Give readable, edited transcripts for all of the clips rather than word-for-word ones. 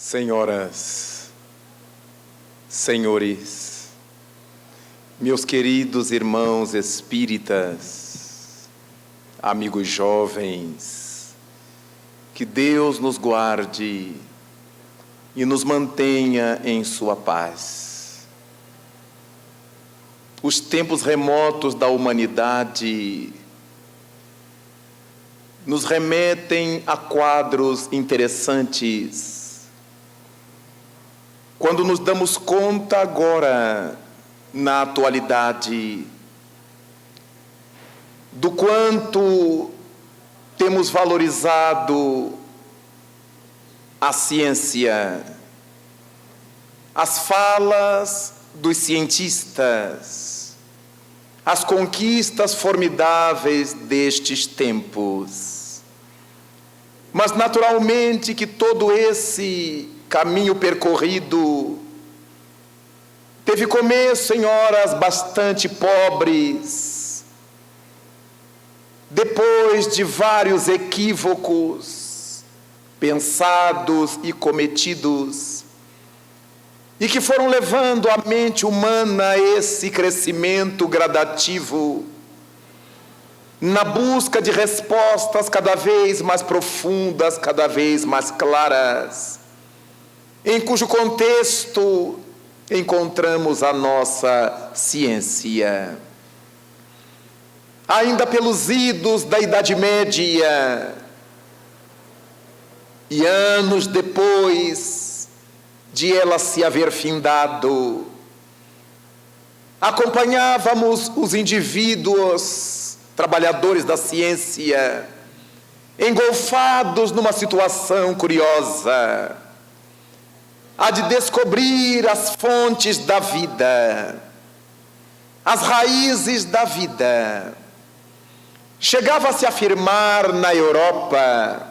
Senhoras, senhores, meus queridos irmãos espíritas, amigos jovens, que Deus nos guarde e nos mantenha em sua paz. Os tempos remotos da humanidade nos remetem a quadros interessantes. Quando nos damos conta agora, na atualidade, do quanto temos valorizado a ciência, as falas dos cientistas, as conquistas formidáveis destes tempos. Mas naturalmente que todo esse caminho percorrido teve começo em horas bastante pobres, depois de vários equívocos pensados e cometidos, e que foram levando a mente humana a esse crescimento gradativo, na busca de respostas cada vez mais profundas, cada vez mais claras, em cujo contexto encontramos a nossa ciência. Ainda pelos idos da Idade Média, e anos depois de ela se haver findado, acompanhávamos os indivíduos, trabalhadores da ciência, engolfados numa situação curiosa, a de descobrir as fontes da vida, as raízes da vida. Chegava-se a afirmar na Europa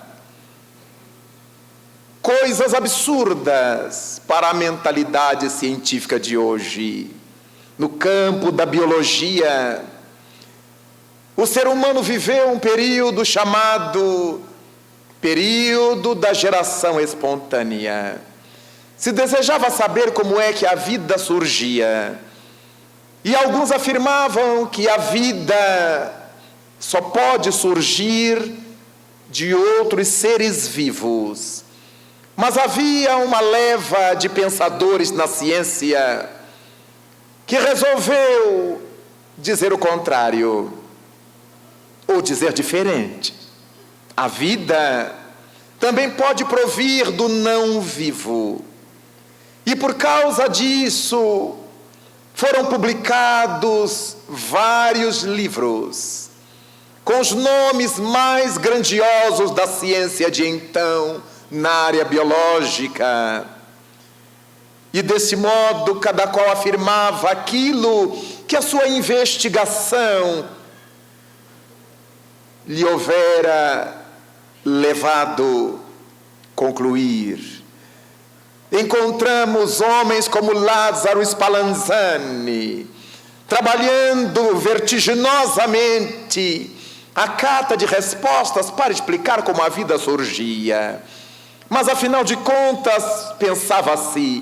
coisas absurdas para a mentalidade científica de hoje. No campo da biologia, o ser humano viveu um período chamado período da geração espontânea. Se desejava saber como é que a vida surgia. E alguns afirmavam que a vida só pode surgir de outros seres vivos. Mas havia uma leva de pensadores na ciência que resolveu dizer o contrário, ou dizer diferente. A vida também pode provir do não vivo. E por causa disso, foram publicados vários livros, com os nomes mais grandiosos da ciência de então, na área biológica. E desse modo, cada qual afirmava aquilo que a sua investigação lhe houvera levado a concluir. Encontramos homens como Lázaro Spallanzani, trabalhando vertiginosamente a cata de respostas para explicar como a vida surgia. Mas, afinal de contas, pensava-se,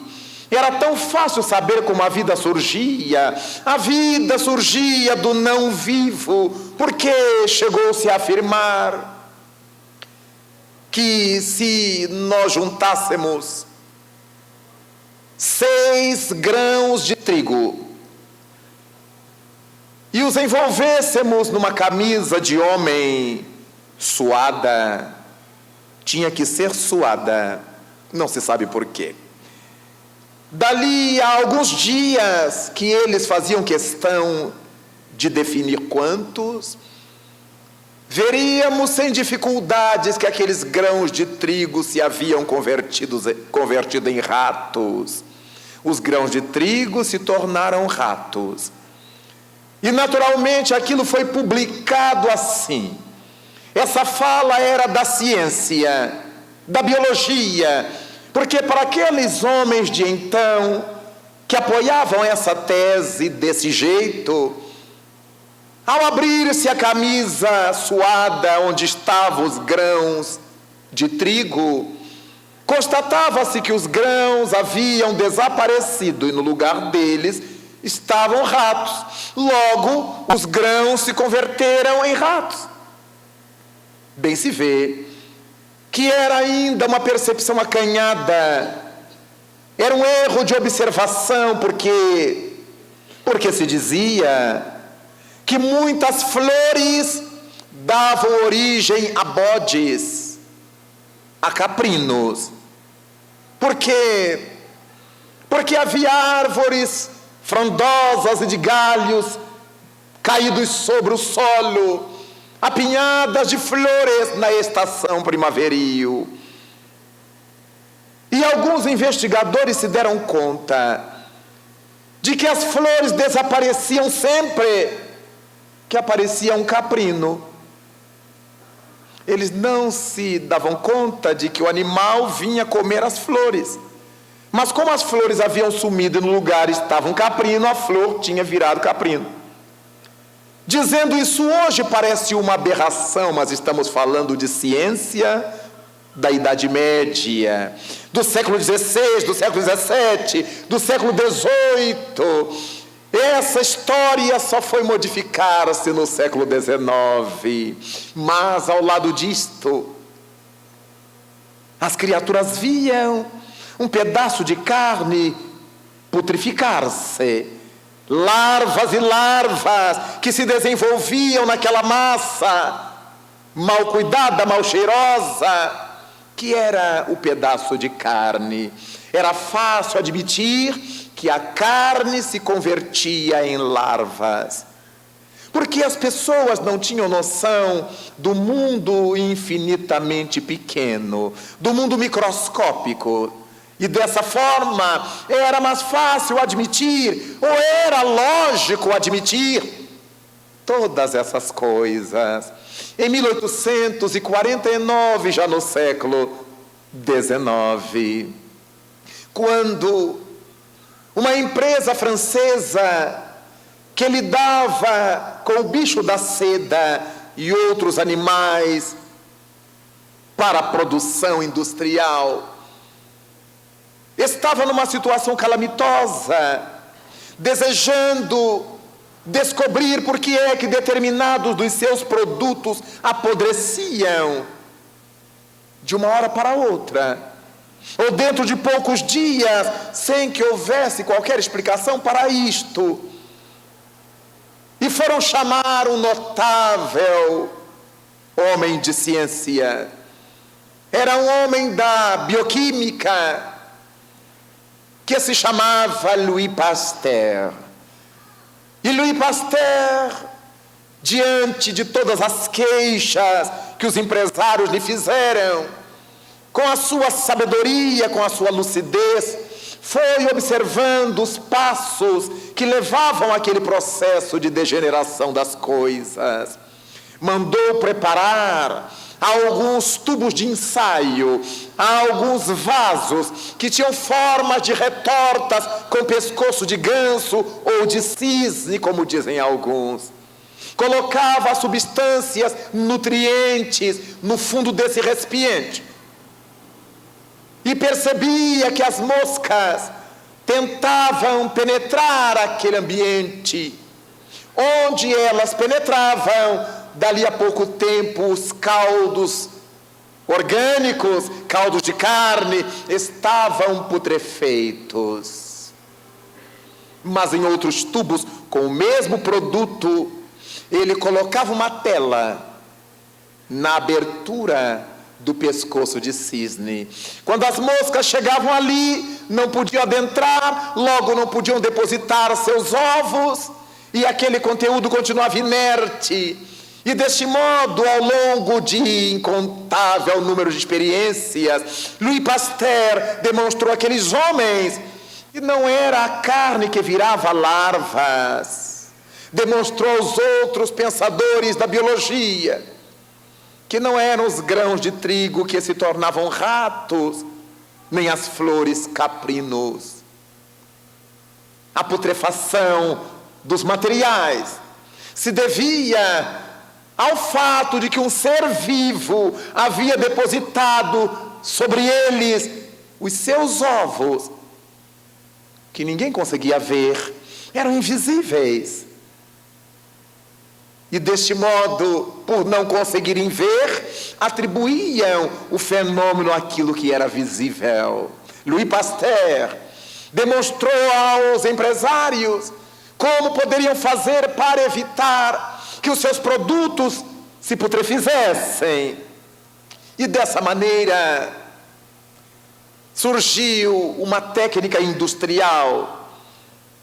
era tão fácil saber como a vida surgia do não vivo, porque chegou-se a afirmar que se nós juntássemos 6 grãos de trigo e os envolvêssemos numa camisa de homem suada, tinha que ser suada, não se sabe por quê. Dali a alguns dias que eles faziam questão de definir quantos, veríamos sem dificuldades que aqueles grãos de trigo se haviam convertido em ratos. Os grãos de trigo se tornaram ratos. E naturalmente aquilo foi publicado assim. Essa fala era da ciência, da biologia, porque para aqueles homens de então, que apoiavam essa tese desse jeito, ao abrir-se a camisa suada onde estavam os grãos de trigo, Constatava-se que os grãos haviam desaparecido e no lugar deles estavam ratos. Logo, os grãos se converteram em ratos. Bem se vê que era ainda uma percepção acanhada, era um erro de observação, porque se dizia que muitas flores davam origem a bodes, a caprinos. Porque havia árvores frondosas e de galhos caídos sobre o solo, apinhadas de flores na estação primaveril. E alguns investigadores se deram conta de que as flores desapareciam sempre que aparecia um caprino. Eles não se davam conta de que o animal vinha comer as flores. Mas como as flores haviam sumido e no lugar estava um caprino, a flor tinha virado caprino. Dizendo isso hoje parece uma aberração, mas estamos falando de ciência da Idade Média, do século XVI, do século XVII, do século XVIII. Essa história só foi modificar-se no século XIX. Mas ao lado disto, as criaturas viam um pedaço de carne putrificar-se, larvas e larvas que se desenvolviam naquela massa mal cuidada, mal cheirosa, que era o pedaço de carne. Era fácil admitir que a carne se convertia em larvas, porque as pessoas não tinham noção do mundo infinitamente pequeno, do mundo microscópico. E dessa forma, era mais fácil admitir, ou era lógico admitir, todas essas coisas. Em 1849, já no século XIX, quando uma empresa francesa que lidava com o bicho da seda e outros animais para a produção industrial, estava numa situação calamitosa, desejando descobrir por que é que determinados dos seus produtos apodreciam de uma hora para outra, ou dentro de poucos dias, sem que houvesse qualquer explicação para isto. E foram chamar um notável homem de ciência. Era um homem da bioquímica, que se chamava Louis Pasteur. E Louis Pasteur, diante de todas as queixas que os empresários lhe fizeram, com a sua sabedoria, com a sua lucidez, foi observando os passos que levavam àquele processo de degeneração das coisas. Mandou preparar alguns tubos de ensaio, alguns vasos que tinham formas de retortas com pescoço de ganso ou de cisne, como dizem alguns. Colocava substâncias nutrientes no fundo desse recipiente e percebia que as moscas tentavam penetrar aquele ambiente. Onde elas penetravam, dali a pouco tempo, os caldos orgânicos, caldos de carne, estavam putrefeitos. Mas em outros tubos, com o mesmo produto, ele colocava uma tela na abertura do pescoço de cisne. Quando as moscas chegavam ali, não podiam adentrar, logo não podiam depositar seus ovos, e aquele conteúdo continuava inerte. E deste modo, ao longo de incontável número de experiências, Louis Pasteur demonstrou àqueles homens que não era a carne que virava larvas. Demonstrou aos outros pensadores da biologia que não eram os grãos de trigo que se tornavam ratos, nem as flores caprinos. A putrefação dos materiais se devia ao fato de que um ser vivo havia depositado sobre eles os seus ovos, que ninguém conseguia ver, eram invisíveis. E deste modo, por não conseguirem ver, atribuíam o fenômeno àquilo que era visível. Louis Pasteur demonstrou aos empresários como poderiam fazer para evitar que os seus produtos se putrefizessem. E dessa maneira surgiu uma técnica industrial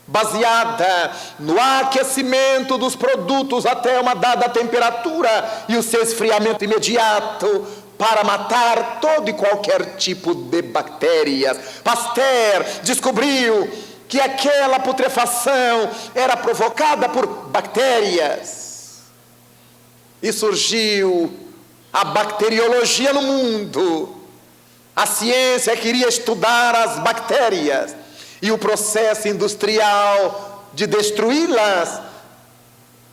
baseada no aquecimento dos produtos até uma dada temperatura e o seu esfriamento imediato para matar todo e qualquer tipo de bactérias. Pasteur descobriu que aquela putrefação era provocada por bactérias. E surgiu a bacteriologia no mundo. A ciência queria estudar as bactérias e o processo industrial de destruí-las,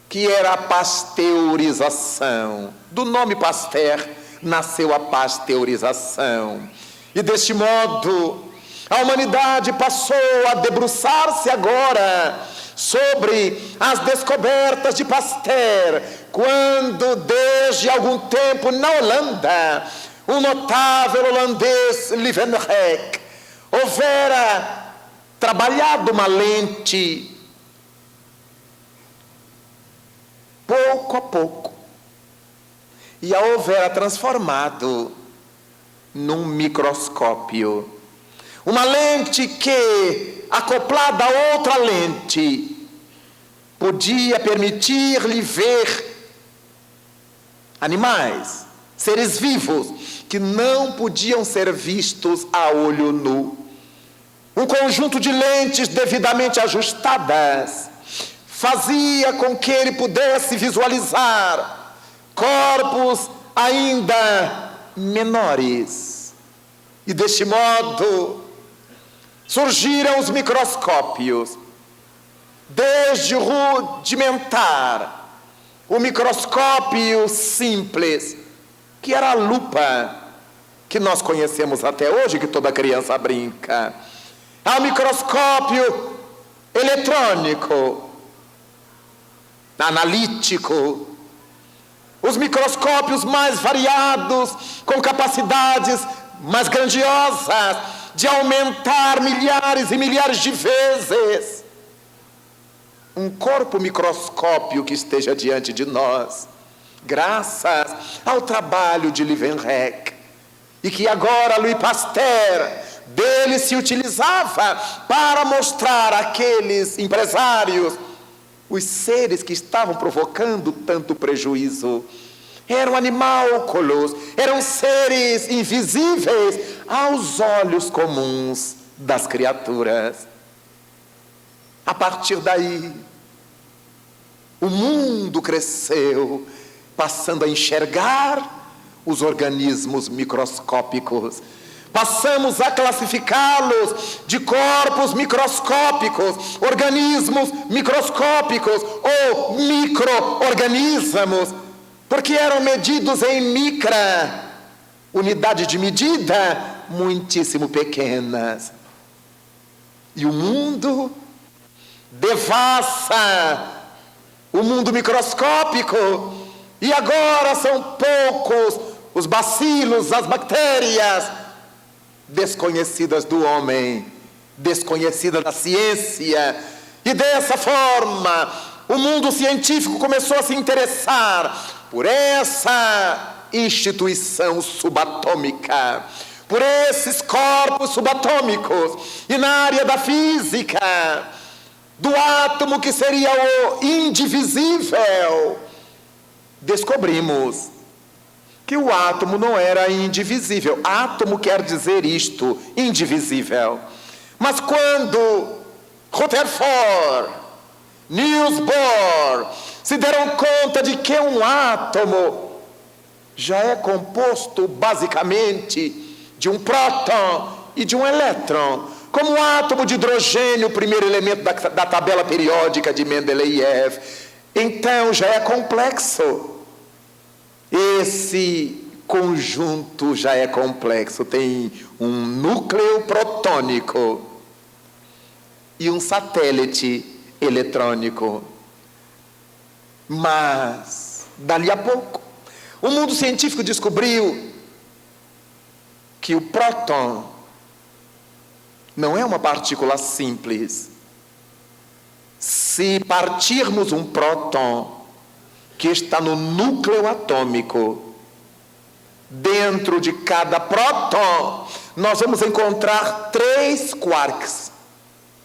que era a pasteurização. Do nome Pasteur nasceu a pasteurização. E deste modo, a humanidade passou a debruçar-se agora sobre as descobertas de Pasteur, quando desde algum tempo na Holanda, o notável holandês Leeuwenhoek houvera trabalhado uma lente pouco a pouco e a houvera transformado num microscópio. Uma lente que, acoplada a outra lente, podia permitir-lhe ver animais, seres vivos, que não podiam ser vistos a olho nu. Um conjunto de lentes devidamente ajustadas fazia com que ele pudesse visualizar corpos ainda menores. E deste modo surgiram os microscópios, desde o rudimentar, o microscópio simples, que era a lupa que nós conhecemos até hoje, que toda criança brinca, ao microscópio eletrônico, analítico, os microscópios mais variados, com capacidades mais grandiosas de aumentar milhares e milhares de vezes. Um corpo microscópio que esteja diante de nós, graças ao trabalho de Leeuwenhoek, e que agora Louis Pasteur dele se utilizava para mostrar àqueles empresários os seres que estavam provocando tanto prejuízo. Eram animálculos, eram seres invisíveis aos olhos comuns das criaturas. A partir daí, o mundo cresceu, passando a enxergar os organismos microscópicos. Passamos a classificá-los de corpos microscópicos, organismos microscópicos ou micro-organismos, porque eram medidos em micra, unidade de medida muitíssimo pequenas. E o mundo devassa o mundo microscópico, e agora são poucos os bacilos, as bactérias desconhecidas do homem, desconhecidas da ciência. E dessa forma, o mundo científico começou a se interessar por essa instituição subatômica, por esses corpos subatômicos. E na área da física, do átomo que seria o indivisível, descobrimos que o átomo não era indivisível. Átomo quer dizer isto, indivisível. Mas quando Rutherford, Niels Bohr se deram conta de que um átomo já é composto basicamente de um próton e de um elétron, como o átomo de hidrogênio, o primeiro elemento da tabela periódica de Mendeleev, então já é complexo. Esse conjunto já é complexo. Tem um núcleo protônico e um satélite eletrônico. Mas, dali a pouco, o mundo científico descobriu que o próton não é uma partícula simples. Se partirmos um próton que está no núcleo atômico, dentro de cada próton, nós vamos encontrar 3 quarks.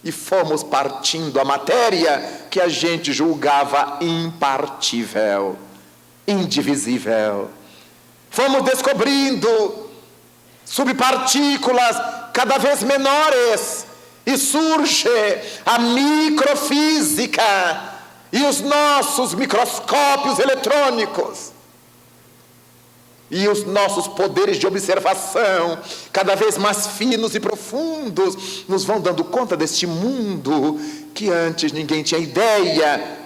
E fomos partindo a matéria que a gente julgava impartível, indivisível. Fomos descobrindo subpartículas cada vez menores, e surge a microfísica e os nossos microscópios eletrônicos. E os nossos poderes de observação, cada vez mais finos e profundos, nos vão dando conta deste mundo que antes ninguém tinha ideia,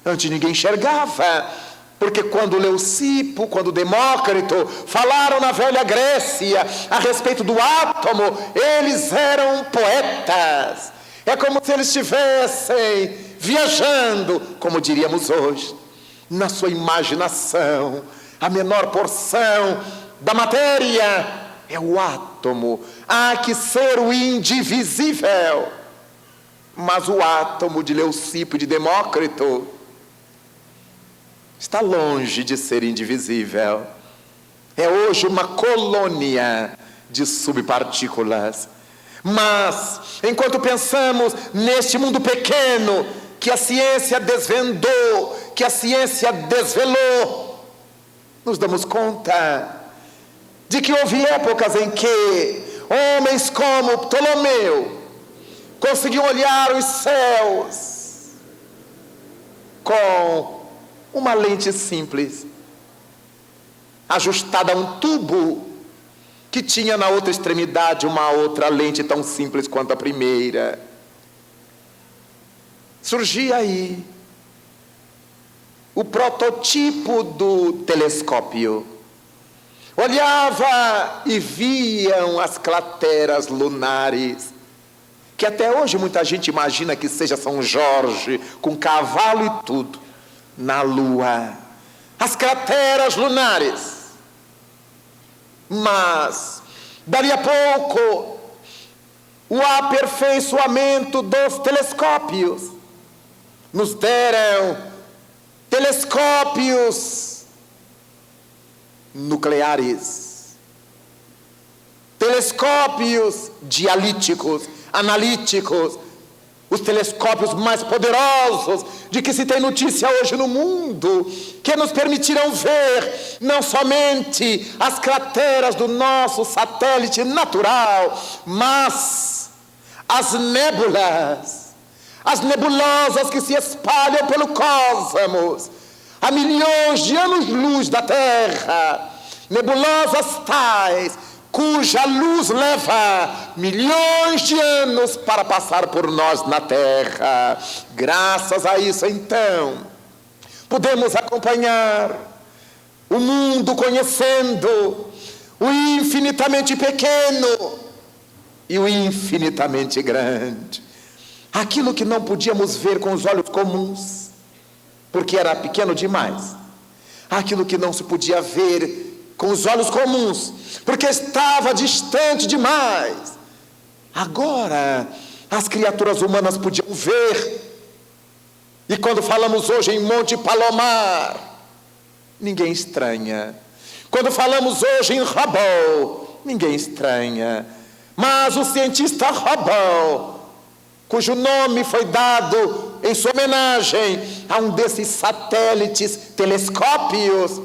antes ninguém enxergava. Porque quando Leucipo, quando Demócrito falaram na velha Grécia a respeito do átomo, eles eram poetas. É como se eles estivessem viajando, como diríamos hoje, na sua imaginação. A menor porção da matéria é o átomo. Há que ser o indivisível. Mas o átomo de Leucipo e de Demócrito está longe de ser indivisível. É hoje uma colônia de subpartículas. Mas, enquanto pensamos neste mundo pequeno que a ciência desvendou, que a ciência desvelou, nos damos conta de que houve épocas em que homens como Ptolomeu conseguiam olhar os céus com uma lente simples, ajustada a um tubo que tinha na outra extremidade uma outra lente tão simples quanto a primeira. Surgia aí o prototipo do telescópio. Olhava e viam as crateras lunares, que até hoje muita gente imagina que seja São Jorge, com cavalo e tudo, na Lua. As crateras lunares. Mas, dali a pouco, o aperfeiçoamento dos telescópios nos deram telescópios nucleares, telescópios dialíticos, analíticos, os telescópios mais poderosos de que se tem notícia hoje no mundo, que nos permitirão ver não somente as crateras do nosso satélite natural, mas as nébulas, as nebulosas que se espalham pelo cosmos, a milhões de anos-luz da Terra, nebulosas tais, cuja luz leva milhões de anos para passar por nós na Terra. Graças a isso, então, podemos acompanhar o mundo conhecendo o infinitamente pequeno e o infinitamente grande. Aquilo que não podíamos ver com os olhos comuns, porque era pequeno demais. Aquilo que não se podia ver com os olhos comuns, porque estava distante demais. Agora, as criaturas humanas podiam ver. E quando falamos hoje em Monte Palomar, ninguém estranha. Quando falamos hoje em Hubble, ninguém estranha. Mas o cientista Hubble, cujo nome foi dado em sua homenagem a um desses satélites telescópios,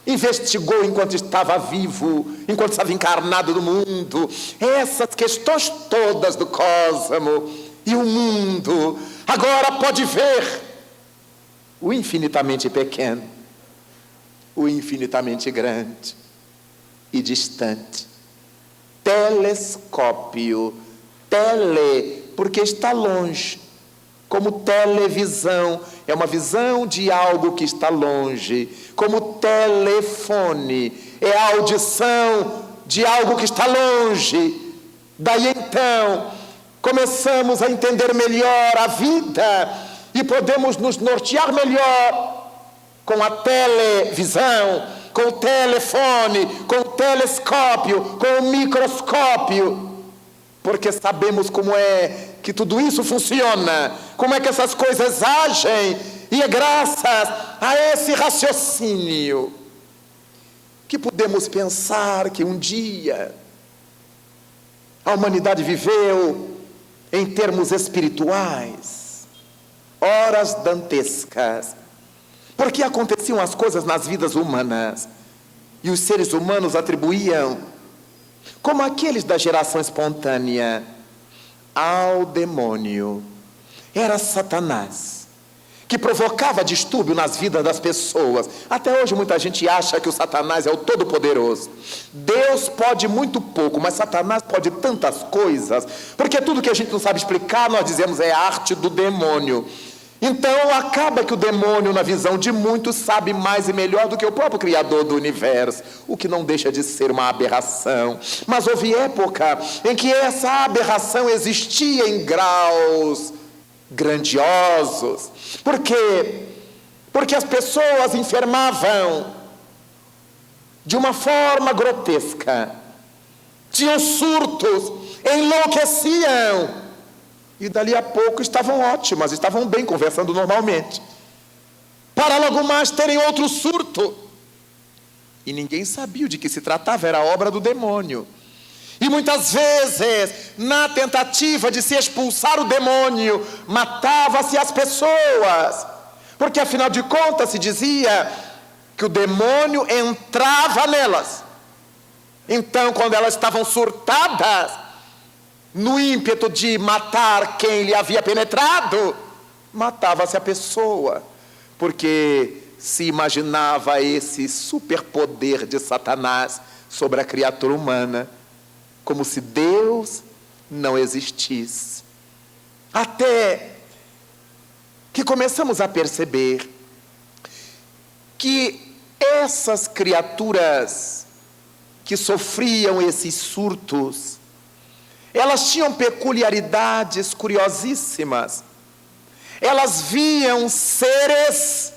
investigou enquanto estava vivo, enquanto estava encarnado no mundo, essas questões todas do cosmos, e o mundo agora pode ver o infinitamente pequeno, o infinitamente grande e distante. Telescópio, porque está longe, Como televisão, é uma visão de algo que está longe. Como telefone, é a audição de algo que está longe. Daí então, começamos a entender melhor a vida e podemos nos nortear melhor com a televisão, com o telefone, com o telescópio, com o microscópio. Porque sabemos como é que tudo isso funciona, como é que essas coisas agem, e é graças a esse raciocínio que podemos pensar que um dia a humanidade viveu em termos espirituais horas dantescas, porque aconteciam as coisas nas vidas humanas e os seres humanos atribuíam, como aqueles da geração espontânea, ao demônio. Era Satanás que provocava distúrbio nas vidas das pessoas. Até hoje muita gente acha que o Satanás é o Todo-Poderoso. Deus pode muito pouco, mas Satanás pode tantas coisas, porque tudo que a gente não sabe explicar, nós dizemos é arte do demônio. Então acaba que o demônio, na visão de muitos, sabe mais e melhor do que o próprio Criador do universo, o que não deixa de ser uma aberração. Mas houve época em que essa aberração existia em graus grandiosos. Por quê? Porque as pessoas enfermavam de uma forma grotesca, tinham surtos, enlouqueciam, e dali a pouco estavam ótimas, estavam bem, conversando normalmente, para logo mais terem outro surto, e ninguém sabia de que se tratava, era obra do demônio. E muitas vezes, na tentativa de se expulsar o demônio, matava-se as pessoas, porque afinal de contas se dizia que o demônio entrava nelas. Então, quando elas estavam surtadas, no ímpeto de matar quem lhe havia penetrado, matava-se a pessoa, porque se imaginava esse superpoder de Satanás sobre a criatura humana, como se Deus não existisse. Até que começamos a perceber que essas criaturas que sofriam esses surtos, elas tinham peculiaridades curiosíssimas. Elas viam seres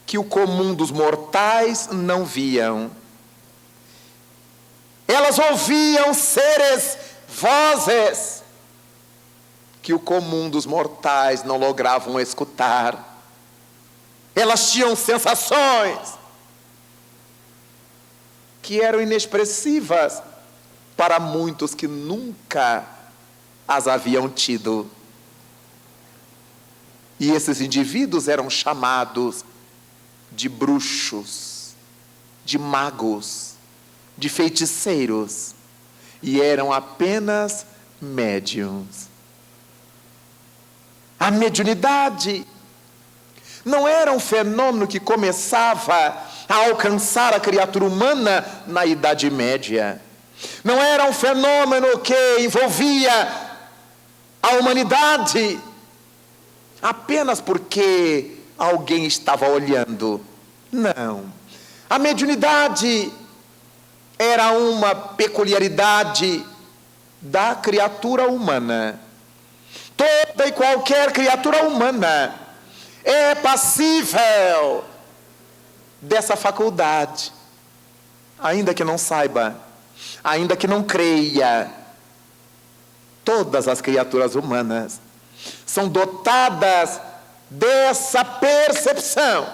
que o comum dos mortais não viam. Elas ouviam seres, vozes, que o comum dos mortais não logravam escutar. Elas tinham sensações que eram inexpressivas para muitos que nunca as haviam tido. E esses indivíduos eram chamados de bruxos, de magos, de feiticeiros, e eram apenas médiuns. A mediunidade não era um fenômeno que começava a alcançar a criatura humana na Idade Média. Não era um fenômeno que envolvia a humanidade apenas porque alguém estava olhando. Não. A mediunidade era uma peculiaridade da criatura humana. Toda e qualquer criatura humana é passível dessa faculdade, ainda que não saiba, ainda que não creia. Todas as criaturas humanas são dotadas dessa percepção,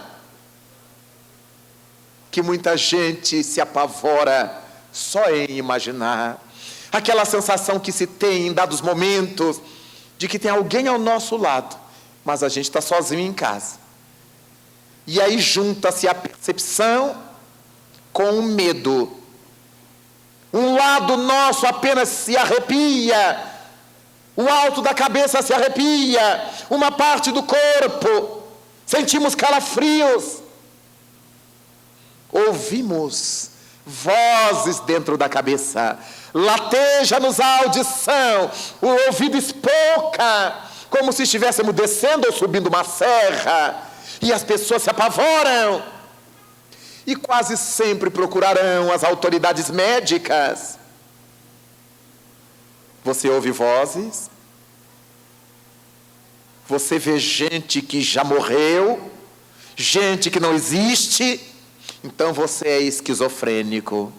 que muita gente se apavora só em imaginar. Aquela sensação que se tem em dados momentos, de que tem alguém ao nosso lado, mas a gente está sozinho em casa. E aí junta-se a percepção com o medo. Um lado nosso apenas se arrepia, o alto da cabeça se arrepia, uma parte do corpo, sentimos calafrios, ouvimos vozes dentro da cabeça, lateja-nos a audição, o ouvido espoca, como se estivéssemos descendo ou subindo uma serra, e as pessoas se apavoram e quase sempre procurarão as autoridades médicas. Você ouve vozes, você vê gente que já morreu, gente que não existe, então você é esquizofrênico.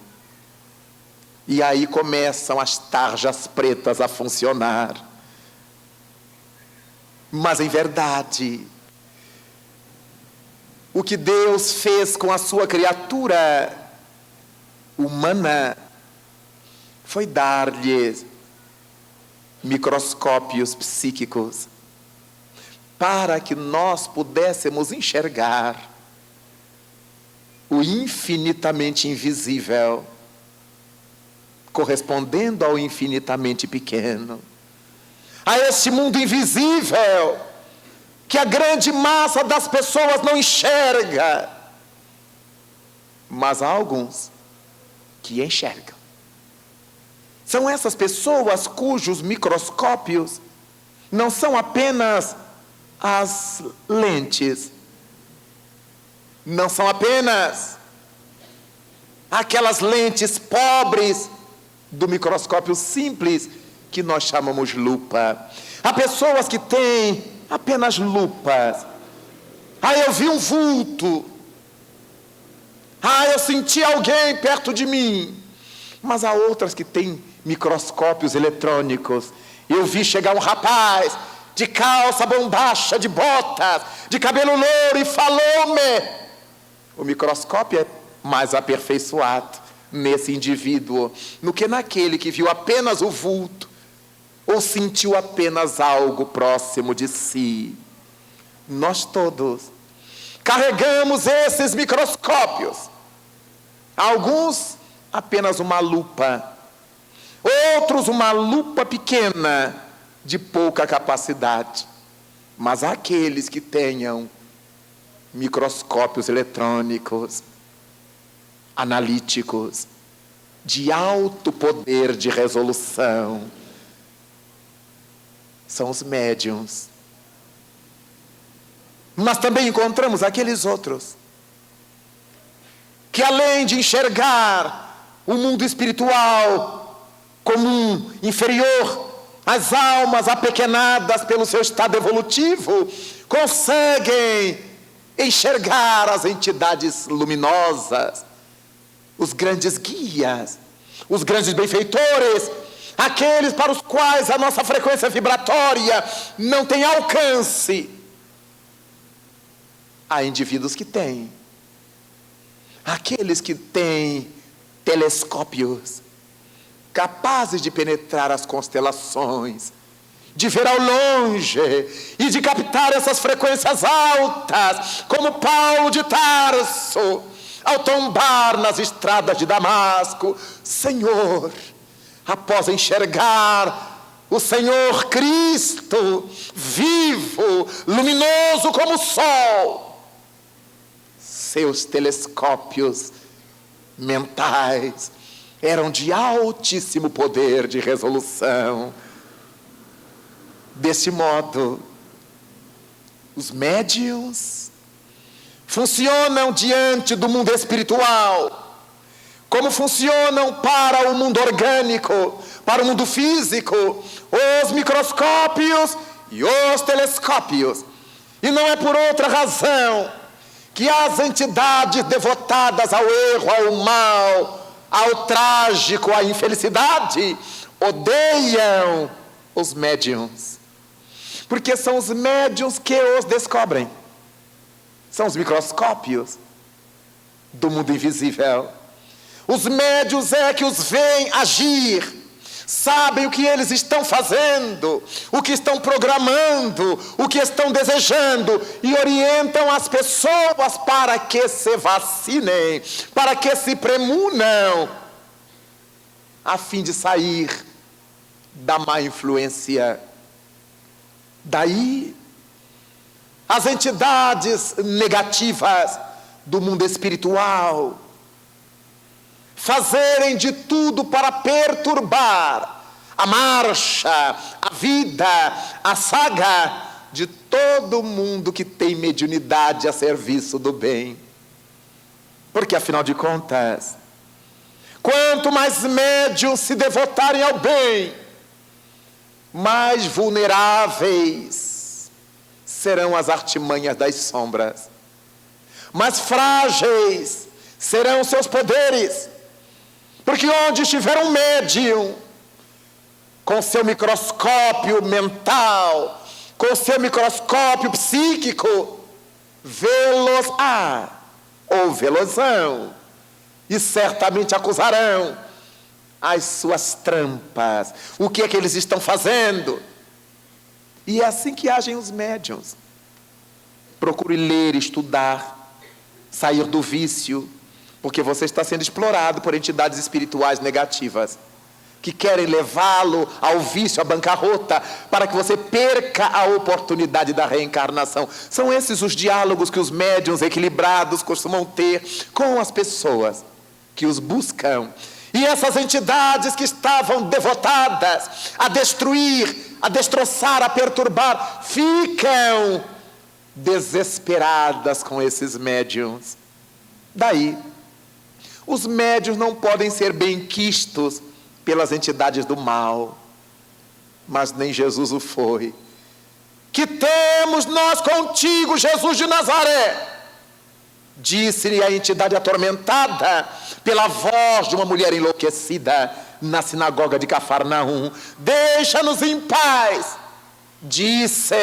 E aí começam as tarjas pretas a funcionar. Mas em verdade, o que Deus fez com a sua criatura humana foi dar-lhe microscópios psíquicos para que nós pudéssemos enxergar o infinitamente invisível correspondendo ao infinitamente pequeno, a esse mundo invisível que a grande massa das pessoas não enxerga, mas há alguns que enxergam. São essas pessoas cujos microscópios não são apenas as lentes, não são apenas aquelas lentes pobres do microscópio simples que nós chamamos lupa. Há pessoas que têm apenas lupas. Eu vi um vulto. Eu senti alguém perto de mim. Mas há outras que têm microscópios eletrônicos. Eu vi chegar um rapaz de calça bombacha, de botas, de cabelo louro, e falou-me. O microscópio é mais aperfeiçoado nesse indivíduo do que naquele que viu apenas o vulto ou sentiu apenas algo próximo de si. Nós todos carregamos esses microscópios. Alguns apenas uma lupa, outros uma lupa pequena, de pouca capacidade. Mas há aqueles que tenham microscópios eletrônicos, analíticos, de alto poder de resolução. São os médiuns. Mas também encontramos aqueles outros que, além de enxergar o mundo espiritual comum, inferior, as almas apequenadas pelo seu estado evolutivo, conseguem enxergar as entidades luminosas, os grandes guias, os grandes benfeitores, aqueles para os quais a nossa frequência vibratória não tem alcance. Há indivíduos que têm. Aqueles que têm telescópios capazes de penetrar as constelações, de ver ao longe e de captar essas frequências altas, como Paulo de Tarso, ao tombar nas estradas de Damasco, Senhor, após enxergar o Senhor Cristo, vivo, luminoso como o sol, seus telescópios mentais eram de altíssimo poder de resolução. Desse modo, os médiuns funcionam diante do mundo espiritual, como funcionam para o mundo orgânico, para o mundo físico, os microscópios e os telescópios. E não é por outra razão que as entidades devotadas ao erro, ao mal, ao trágico, à infelicidade, odeiam os médiuns. Porque são os médiuns que os descobrem. São os microscópios do mundo invisível. Os médiuns é que os veem agir, sabem o que eles estão fazendo, o que estão programando, o que estão desejando, e orientam as pessoas para que se vacinem, para que se premunam, a fim de sair da má influência. Daí, as entidades negativas do mundo espiritual fazerem de tudo para perturbar a marcha, a vida, a saga de todo mundo que tem mediunidade a serviço do bem. Porque, afinal de contas, quanto mais médiuns se devotarem ao bem, mais vulneráveis serão as artimanhas das sombras, mais frágeis serão seus poderes, porque onde estiver um médium, com seu microscópio mental, com seu microscópio psíquico, vê-los ou vê-losão, e certamente acusarão as suas trampas, o que é que eles estão fazendo. E é assim que agem os médiuns. Procure ler, estudar, sair do vício, porque você está sendo explorado por entidades espirituais negativas, que querem levá-lo ao vício, à bancarrota, para que você perca a oportunidade da reencarnação. São esses os diálogos que os médiuns equilibrados costumam ter com as pessoas que os buscam. E essas entidades que estavam devotadas a destruir, a destroçar, a perturbar, ficam desesperadas com esses médiuns. Daí, os médiuns não podem ser benquistos pelas entidades do mal, mas nem Jesus o foi. Que temos nós contigo, Jesus de Nazaré? Disse-lhe a entidade atormentada pela voz de uma mulher enlouquecida na sinagoga de Cafarnaum. Deixa-nos em paz, disse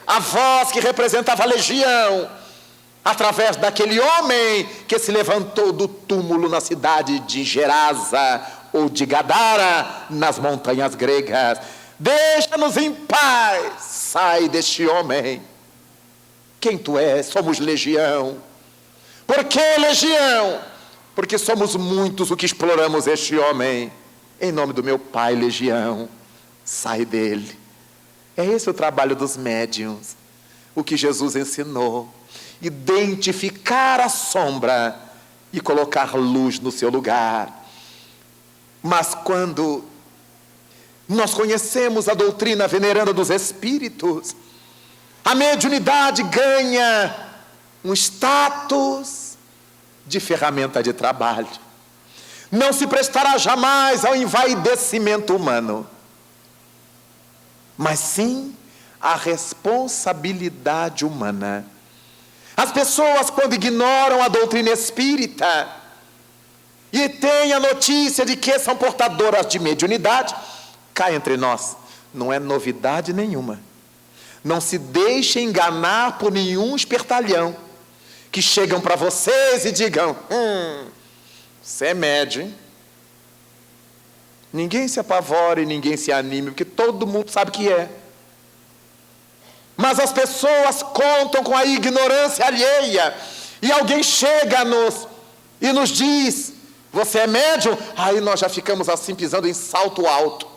a voz que representava a legião, através daquele homem que se levantou do túmulo na cidade de Gerasa ou de Gadara, nas montanhas gregas. Deixa-nos em paz, sai deste homem. Quem tu és? Somos legião. Por que legião? Porque somos muitos o que exploramos este homem. Em nome do meu Pai, legião, sai dele. É esse o trabalho dos médiuns, o que Jesus ensinou: identificar a sombra e colocar luz no seu lugar. Mas quando nós conhecemos a doutrina veneranda dos espíritos, a mediunidade ganha um status de ferramenta de trabalho. Não se prestará jamais ao envaidecimento humano, mas sim à responsabilidade humana. As pessoas, quando ignoram a doutrina espírita e têm a notícia de que são portadoras de mediunidade, cá entre nós, não é novidade nenhuma. Não se deixe enganar por nenhum espertalhão que chegam para vocês e digam: você é médium, hein? Ninguém se apavore, ninguém se anime, porque todo mundo sabe que é. Mas as pessoas contam com a ignorância alheia, e alguém chega-nos e nos diz: você é médium? Aí nós já ficamos assim, pisando em salto alto.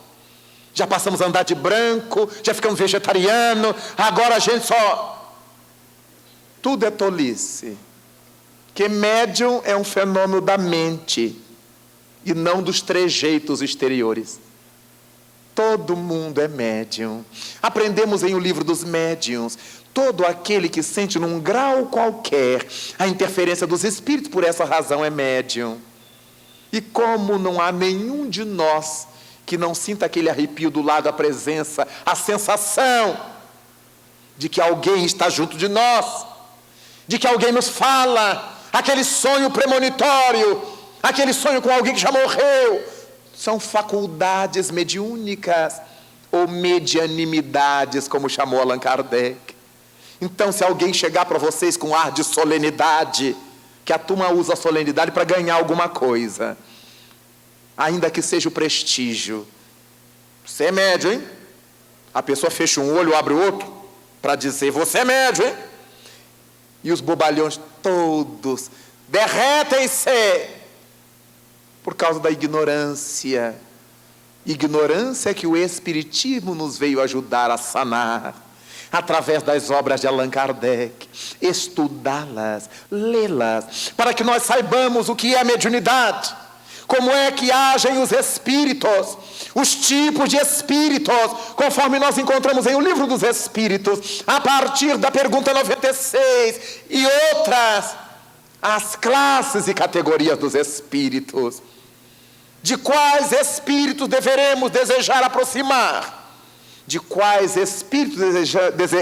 Já passamos a andar de branco, já ficamos vegetariano, agora a gente só... Tudo é tolice. Que médium é um fenômeno da mente e não dos trejeitos exteriores. Todo mundo é médium. Aprendemos em O Livro dos Médiuns: todo aquele que sente num grau qualquer a interferência dos espíritos, por essa razão é médium. E como não há nenhum de nós que não sinta aquele arrepio do lado da presença, a sensação de que alguém está junto de nós, de que alguém nos fala, aquele sonho premonitório, aquele sonho com alguém que já morreu, são faculdades mediúnicas ou medianimidades, como chamou Allan Kardec. Então, se alguém chegar para vocês com ar de solenidade, que a turma usa a solenidade para ganhar alguma coisa, ainda que seja o prestígio: você é médium, hein? A pessoa fecha um olho, abre o outro, para dizer: você é médium, hein? E os bobalhões todos derretem-se por causa da ignorância. Ignorância que o Espiritismo nos veio ajudar a sanar, através das obras de Allan Kardec. Estudá-las, lê-las, para que nós saibamos o que é a mediunidade, Como é que agem os espíritos, os tipos de espíritos, conforme nós encontramos em O Livro dos Espíritos, a partir da pergunta 96 e outras, as classes e categorias dos espíritos. De quais espíritos deveremos desejar aproximar? De quais espíritos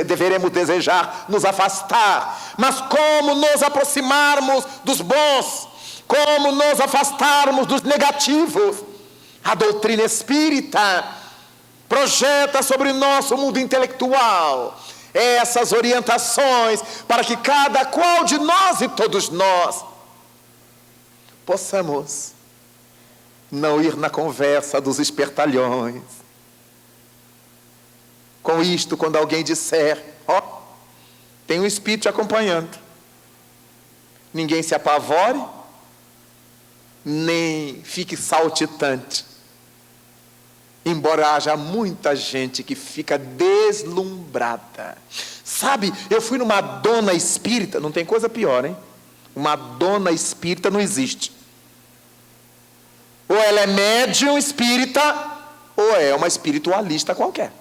deveremos desejar nos afastar? Mas como nos aproximarmos dos bons? Como nos afastarmos dos negativos? A doutrina espírita projeta sobre o nosso mundo intelectual essas orientações para que cada qual de nós e todos nós possamos não ir na conversa dos espertalhões. Com isto, quando alguém disser, tem um espírito te acompanhando, ninguém se apavore, nem fique saltitante, embora haja muita gente que fica deslumbrada. Sabe, eu fui numa dona espírita, não tem coisa pior, hein? Uma dona espírita não existe. Ou ela é médium espírita, ou é uma espiritualista qualquer.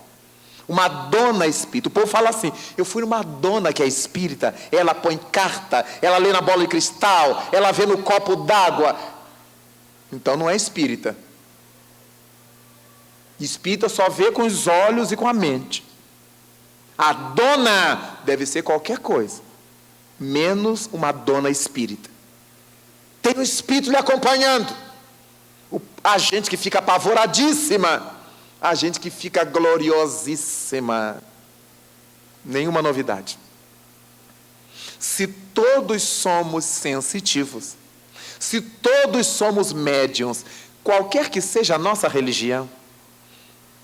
Uma dona espírita. O povo fala assim, eu fui numa dona que é espírita, ela põe carta, ela lê na bola de cristal, ela vê no copo d'água. Então não é espírita. Espírita só vê com os olhos e com a mente. A dona deve ser qualquer coisa, menos uma dona espírita. Tem um espírito lhe acompanhando. A gente que fica apavoradíssima, a gente que fica gloriosíssima. Nenhuma novidade. Se todos somos sensitivos, se todos somos médiuns, qualquer que seja a nossa religião,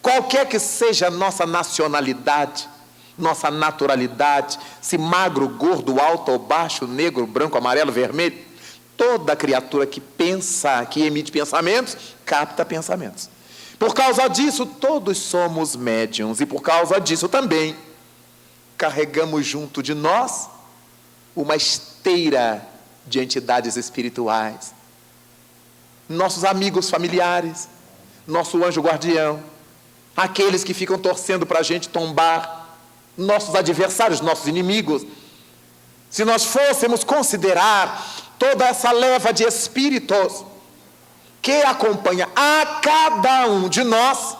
qualquer que seja a nossa nacionalidade, nossa naturalidade, se magro, gordo, alto ou baixo, negro, branco, amarelo, vermelho, toda criatura que pensa, que emite pensamentos, capta pensamentos. Por causa disso, todos somos médiuns, e por causa disso também carregamos junto de nós uma esteira de entidades espirituais, nossos amigos familiares, nosso anjo guardião, aqueles que ficam torcendo para a gente tombar, nossos adversários, nossos inimigos. Se nós fôssemos considerar toda essa leva de espíritos que acompanha a cada um de nós,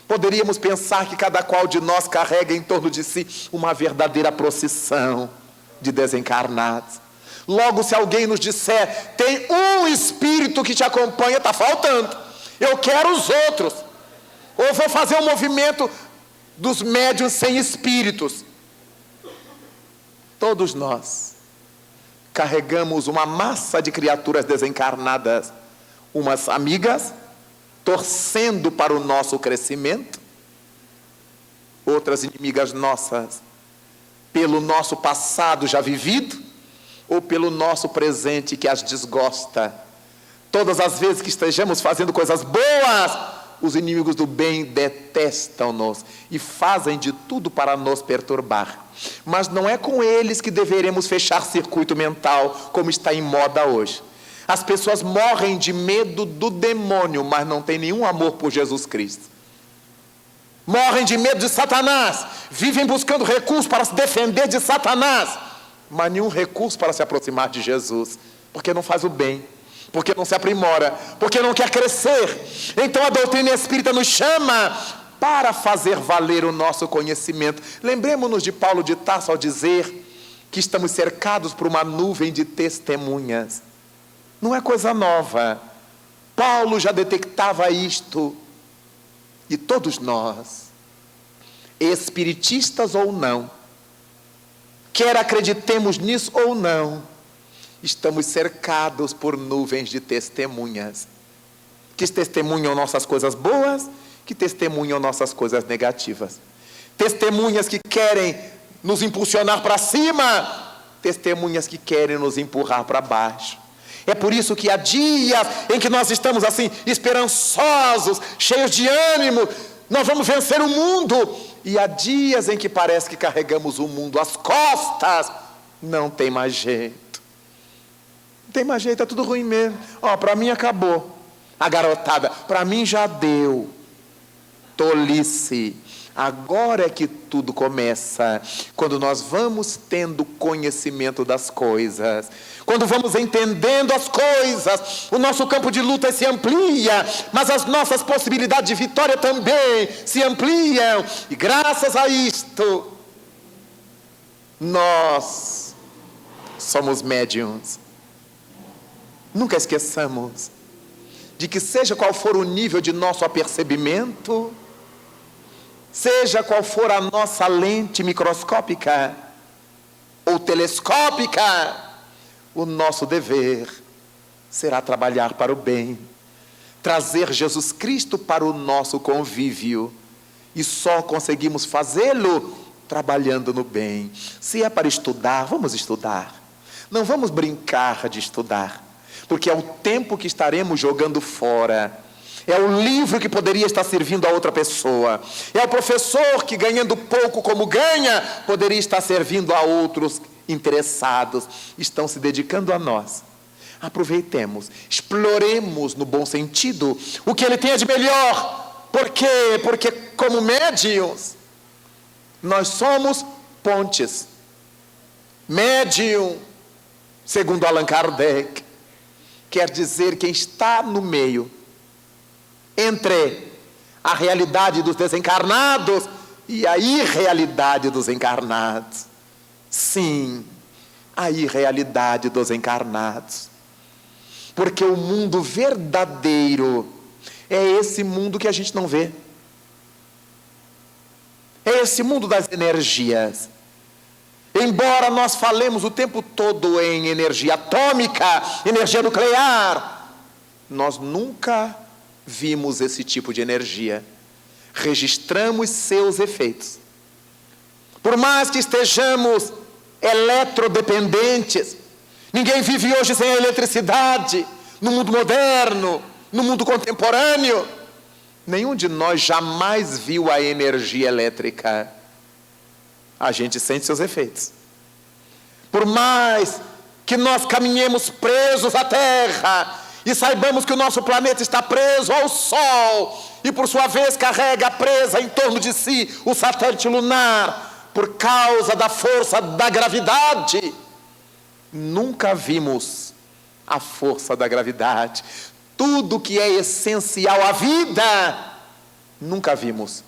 poderíamos pensar que cada qual de nós carrega em torno de si uma verdadeira procissão de desencarnados. Logo, se alguém nos disser, tem um espírito que te acompanha, está faltando, eu quero os outros. Ou vou fazer um movimento dos médiuns sem espíritos. Todos nós carregamos uma massa de criaturas desencarnadas, umas amigas, torcendo para o nosso crescimento, outras inimigas nossas, pelo nosso passado já vivido, ou pelo nosso presente que as desgosta. Todas as vezes que estejamos fazendo coisas boas, os inimigos do bem detestam-nos e fazem de tudo para nos perturbar. Mas não é com eles que deveremos fechar circuito mental, como está em moda hoje. As pessoas morrem de medo do demônio, mas não têm nenhum amor por Jesus Cristo. Morrem de medo de Satanás, vivem buscando recursos para se defender de Satanás, mas nenhum recurso para se aproximar de Jesus, porque não faz o bem, porque não se aprimora, porque não quer crescer. Então a doutrina espírita nos chama para fazer valer o nosso conhecimento. Lembremos-nos de Paulo de Tarso ao dizer que estamos cercados por uma nuvem de testemunhas. Não é coisa nova. Paulo já detectava isto. E todos nós, espiritistas ou não, quer acreditemos nisso ou não, estamos cercados por nuvens de testemunhas, que testemunham nossas coisas boas, que testemunham nossas coisas negativas. Testemunhas que querem nos impulsionar para cima, testemunhas que querem nos empurrar para baixo. É por isso que há dias em que nós estamos assim, esperançosos, cheios de ânimo, nós vamos vencer o mundo. E há dias em que parece que carregamos o mundo às costas. Não tem mais jeito. Não tem mais jeito, é tudo ruim mesmo. Para mim acabou. A garotada, para mim já deu. Tolice. Agora é que tudo começa, quando nós vamos tendo conhecimento das coisas, quando vamos entendendo as coisas, o nosso campo de luta se amplia, mas as nossas possibilidades de vitória também se ampliam, e graças a isto, nós somos médiuns. Nunca esqueçamos de que, seja qual for o nível de nosso apercebimento, seja qual for a nossa lente microscópica ou telescópica, o nosso dever será trabalhar para o bem, trazer Jesus Cristo para o nosso convívio, e só conseguimos fazê-lo trabalhando no bem. Se é para estudar, vamos estudar. Não vamos brincar de estudar, porque é o tempo que estaremos jogando fora. É o livro que poderia estar servindo a outra pessoa. É o professor que, ganhando pouco como ganha, poderia estar servindo a outros interessados. Estão se dedicando a nós. Aproveitemos, exploremos no bom sentido o que ele tem de melhor. Por quê? Porque como médiuns, nós somos pontes. Médium, segundo Allan Kardec, quer dizer quem está no meio entre a realidade dos desencarnados e a irrealidade dos encarnados. Sim, a irrealidade dos encarnados. Porque o mundo verdadeiro é esse mundo que a gente não vê. É esse mundo das energias. Embora nós falemos o tempo todo em energia atômica, energia nuclear, nós nunca vimos esse tipo de energia. Registramos seus efeitos. Por mais que estejamos eletrodependentes, ninguém vive hoje sem a eletricidade, no mundo moderno, no mundo contemporâneo. Nenhum de nós jamais viu a energia elétrica. A gente sente seus efeitos. Por mais que nós caminhemos presos à Terra e saibamos que o nosso planeta está preso ao Sol e, por sua vez, carrega presa em torno de si o satélite lunar por causa da força da gravidade, nunca vimos a força da gravidade. Tudo que é essencial à vida, nunca vimos,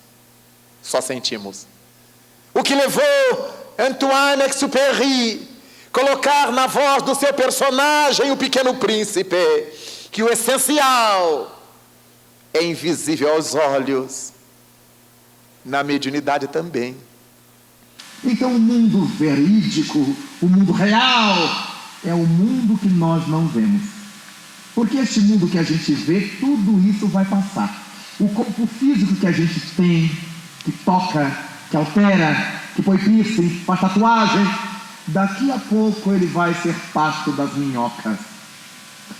só sentimos. O que levou Saint-Exupéry colocar na voz do seu personagem, o Pequeno Príncipe, que o essencial é invisível aos olhos, na mediunidade também. Então o mundo verídico, o mundo real, é o mundo que nós não vemos. Porque este mundo que a gente vê, tudo isso vai passar. O corpo físico que a gente tem, que toca, que altera, que põe piercing, faz tatuagem, daqui a pouco ele vai ser pasto das minhocas,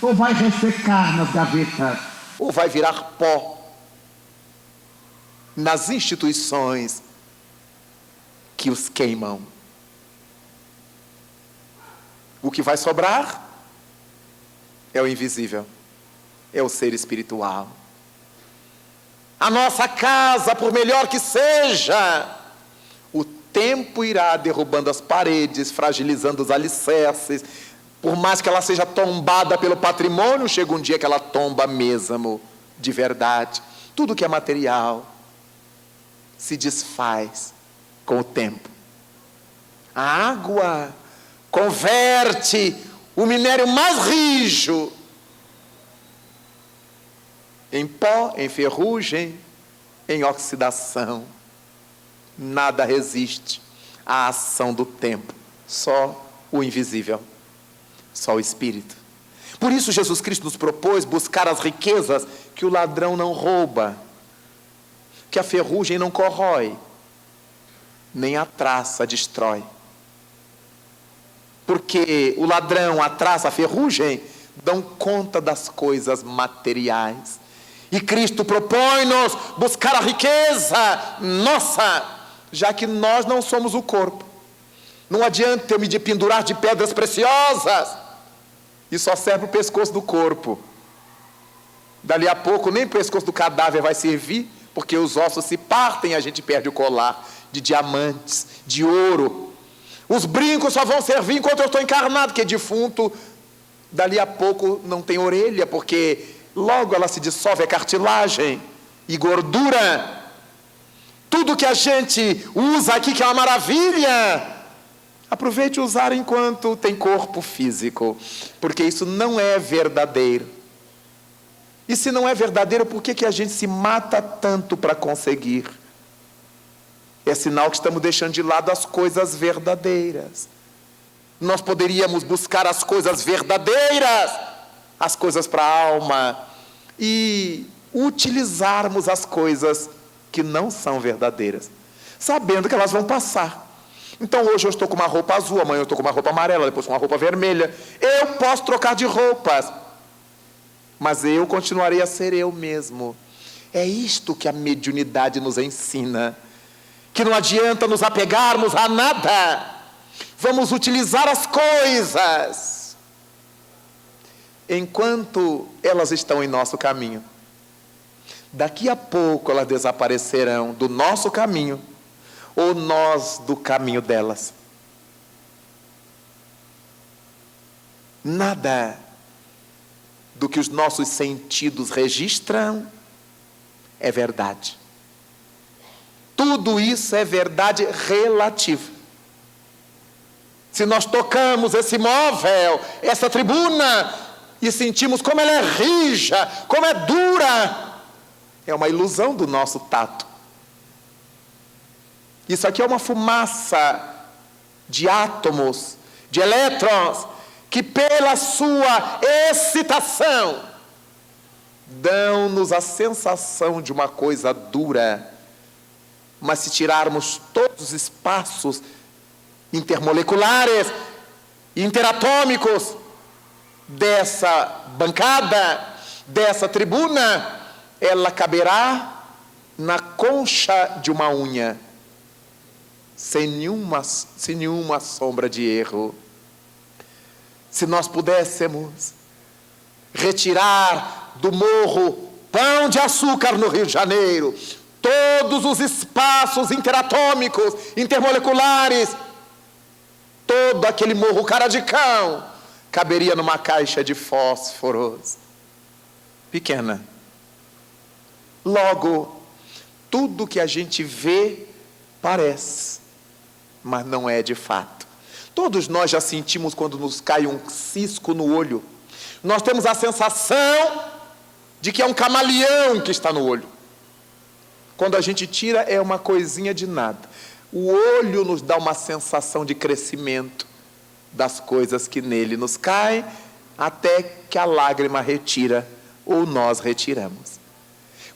ou vai ressecar nas gavetas, ou vai virar pó nas instituições que os queimam. O que vai sobrar é o invisível, é o ser espiritual. A nossa casa, por melhor que seja, o tempo irá derrubando as paredes, fragilizando os alicerces. Por mais que ela seja tombada pelo patrimônio, chega um dia que ela tomba mesmo, de verdade. Tudo que é material se desfaz com o tempo. A água converte o minério mais rijo em pó, em ferrugem, em oxidação. Nada resiste à ação do tempo, só o invisível, só o Espírito. Por isso Jesus Cristo nos propôs buscar as riquezas que o ladrão não rouba, que a ferrugem não corrói, nem a traça destrói. Porque o ladrão, a traça, a ferrugem dão conta das coisas materiais. E Cristo propõe-nos buscar a riqueza nossa, já que nós não somos o corpo. Não adianta eu me pendurar de pedras preciosas e só serve o pescoço do corpo. Dali a pouco nem o pescoço do cadáver vai servir, porque os ossos se partem e a gente perde o colar de diamantes, de ouro. Os brincos só vão servir enquanto eu estou encarnado, que defunto, dali a pouco não tem orelha, porque logo ela se dissolve, é cartilagem e gordura. Tudo que a gente usa aqui, que é uma maravilha, aproveite usar enquanto tem corpo físico, porque isso não é verdadeiro. E se não é verdadeiro, por que a gente se mata tanto para conseguir? É sinal que estamos deixando de lado as coisas verdadeiras. Nós poderíamos buscar as coisas verdadeiras, as coisas para a alma, e utilizarmos as coisas que não são verdadeiras, sabendo que elas vão passar. Então hoje eu estou com uma roupa azul, amanhã eu estou com uma roupa amarela, depois com uma roupa vermelha. Eu posso trocar de roupas, mas eu continuarei a ser eu mesmo. É isto que a mediunidade nos ensina, que não adianta nos apegarmos a nada. Vamos utilizar as coisas enquanto elas estão em nosso caminho. Daqui a pouco elas desaparecerão do nosso caminho, ou nós do caminho delas. Nada do que os nossos sentidos registram é verdade. Tudo isso é verdade relativa. Se nós tocamos esse móvel, essa tribuna, e sentimos como ela é rija, como é dura, é uma ilusão do nosso tato. Isso aqui é uma fumaça de átomos, de elétrons, que pela sua excitação dão-nos a sensação de uma coisa dura. Mas se tirarmos todos os espaços intermoleculares, interatômicos dessa bancada, dessa tribuna, ela caberá na concha de uma unha, sem nenhuma sombra de erro. Se nós pudéssemos retirar do morro Pão de Açúcar no Rio de Janeiro todos os espaços interatômicos, intermoleculares, todo aquele morro cara de cão caberia numa caixa de fósforos pequena. Logo, tudo que a gente vê parece, mas não é de fato. Todos nós já sentimos quando nos cai um cisco no olho. Nós temos a sensação de que é um camaleão que está no olho. Quando a gente tira, é uma coisinha de nada. O olho nos dá uma sensação de crescimento das coisas que nele nos caem, até que a lágrima retira, ou nós retiramos.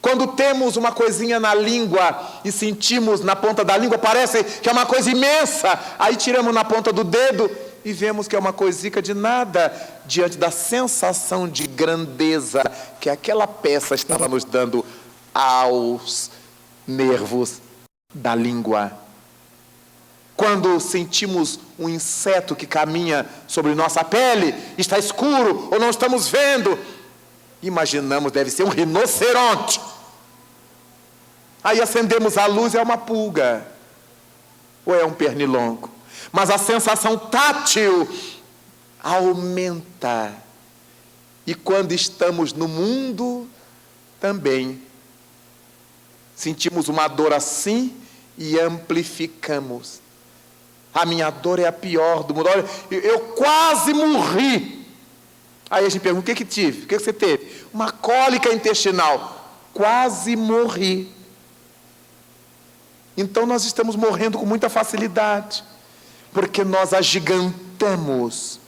Quando temos uma coisinha na língua e sentimos na ponta da língua, parece que é uma coisa imensa, aí tiramos na ponta do dedo e vemos que é uma coisica de nada, diante da sensação de grandeza que aquela peça estava nos dando aos nervos da língua. Quando sentimos um inseto que caminha sobre nossa pele, está escuro ou não estamos vendo, imaginamos, deve ser um rinoceronte. Aí acendemos a luz, é uma pulga, ou é um pernilongo. Mas a sensação tátil aumenta. E quando estamos no mundo, também sentimos uma dor assim e amplificamos. A minha dor é a pior do mundo. Olha, eu quase morri. Aí a gente pergunta, o que tive? O que você teve? Uma cólica intestinal. Quase morri. Então nós estamos morrendo com muita facilidade, porque nós agigantamos.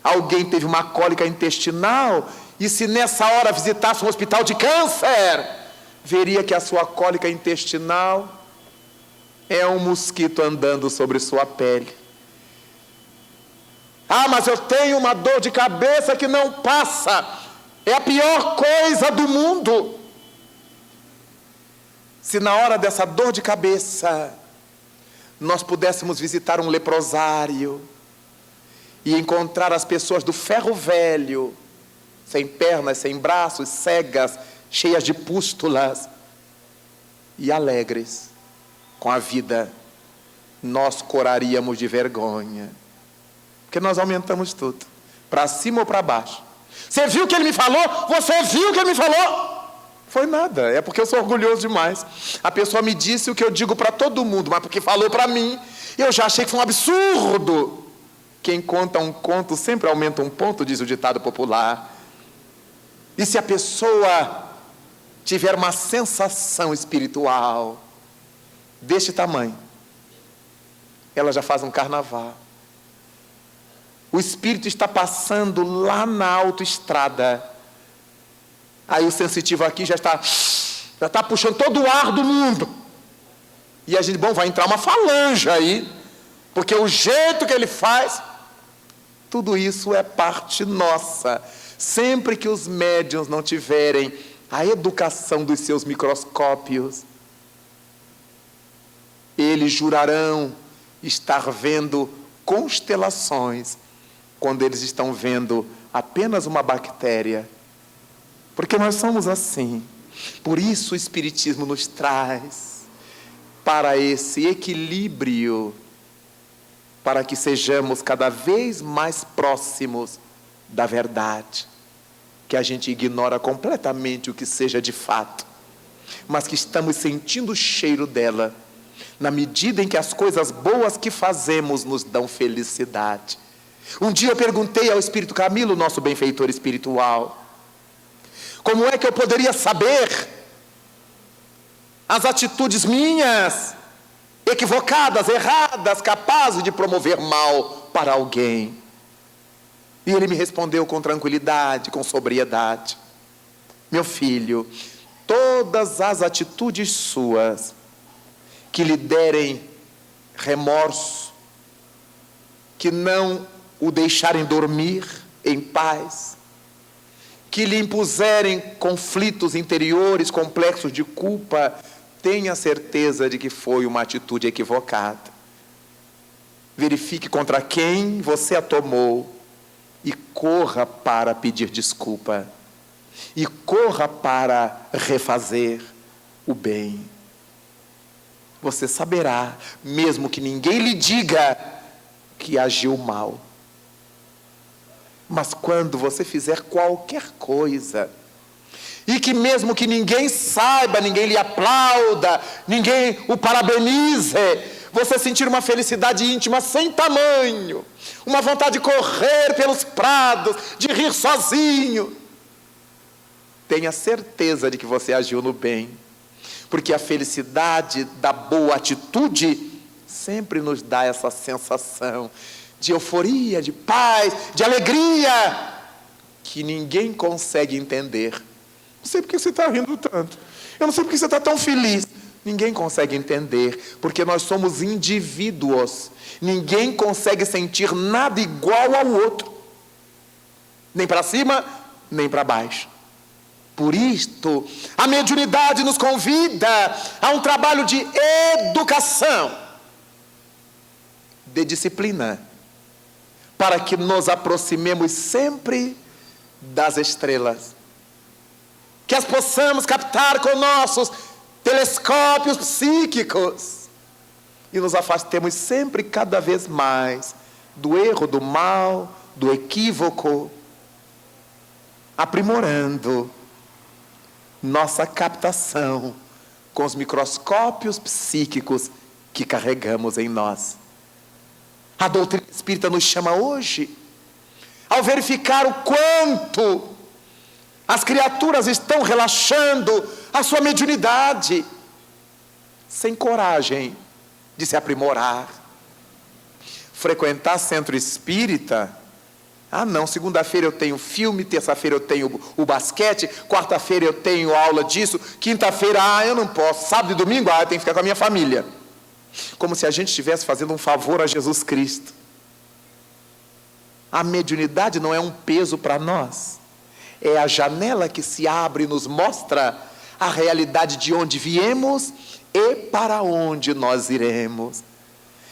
Alguém teve uma cólica intestinal, e se nessa hora visitasse um hospital de câncer, veria que a sua cólica intestinal é um mosquito andando sobre sua pele. Ah, mas eu tenho uma dor de cabeça que não passa. É a pior coisa do mundo. Se na hora dessa dor de cabeça nós pudéssemos visitar um leprosário e encontrar as pessoas do ferro velho sem pernas, sem braços, cegas, cheias de pústulas e alegres com a vida, nós coraríamos de vergonha, porque nós aumentamos tudo, para cima ou para baixo. Você viu o que ele me falou? Você viu o que ele me falou? Foi nada, é porque eu sou orgulhoso demais. A pessoa me disse o que eu digo para todo mundo, mas porque falou para mim, eu já achei que foi um absurdo. Quem conta um conto sempre aumenta um ponto, diz o ditado popular. E se a pessoa tiver uma sensação espiritual deste tamanho, ela já faz um carnaval. O espírito está passando lá na autoestrada. Aí o sensitivo aqui já está puxando todo o ar do mundo. E a gente, vai entrar uma falange aí, porque o jeito que ele faz, tudo isso é parte nossa. Sempre que os médiuns não tiverem a educação dos seus microscópios, eles jurarão estar vendo constelações, quando eles estão vendo apenas uma bactéria. Porque nós somos assim. Por isso o Espiritismo nos traz para esse equilíbrio, para que sejamos cada vez mais próximos da verdade, que a gente ignora completamente o que seja de fato, mas que estamos sentindo o cheiro dela, na medida em que as coisas boas que fazemos nos dão felicidade. Um dia eu perguntei ao Espírito Camilo, nosso benfeitor espiritual, como é que eu poderia saber as atitudes minhas, equivocadas, erradas, capazes de promover mal para alguém? E ele me respondeu com tranquilidade, com sobriedade: meu filho, todas as atitudes suas que lhe derem remorso, que não o deixarem dormir em paz, que lhe impuserem conflitos interiores, complexos de culpa, tenha certeza de que foi uma atitude equivocada. Verifique contra quem você a tomou e corra para pedir desculpa. E corra para refazer o bem. Você saberá, mesmo que ninguém lhe diga, que agiu mal. Mas quando você fizer qualquer coisa, e que mesmo que ninguém saiba, ninguém lhe aplauda, ninguém o parabenize, você sentir uma felicidade íntima sem tamanho, uma vontade de correr pelos prados, de rir sozinho, tenha certeza de que você agiu no bem, porque a felicidade da boa atitude sempre nos dá essa sensação de euforia, de paz, de alegria, que ninguém consegue entender. Não sei por que você está rindo tanto. Eu não sei por que você está tão feliz. Ninguém consegue entender, porque nós somos indivíduos. Ninguém consegue sentir nada igual ao outro. Nem para cima, nem para baixo. Por isto, a mediunidade nos convida a um trabalho de educação, de disciplina, para que nos aproximemos sempre das estrelas, que as possamos captar com nossos telescópios psíquicos e nos afastemos sempre cada vez mais do erro, do mal, do equívoco, aprimorando nossa captação com os microscópios psíquicos que carregamos em nós. A doutrina espírita nos chama hoje, ao verificar o quanto as criaturas estão relaxando a sua mediunidade, sem coragem de se aprimorar. Frequentar centro espírita, não, segunda-feira eu tenho filme, terça-feira eu tenho o basquete, quarta-feira eu tenho aula disso, quinta-feira, eu não posso, sábado e domingo, eu tenho que ficar com a minha família. Como se a gente estivesse fazendo um favor a Jesus Cristo. A mediunidade não é um peso para nós, é a janela que se abre e nos mostra a realidade de onde viemos e para onde nós iremos.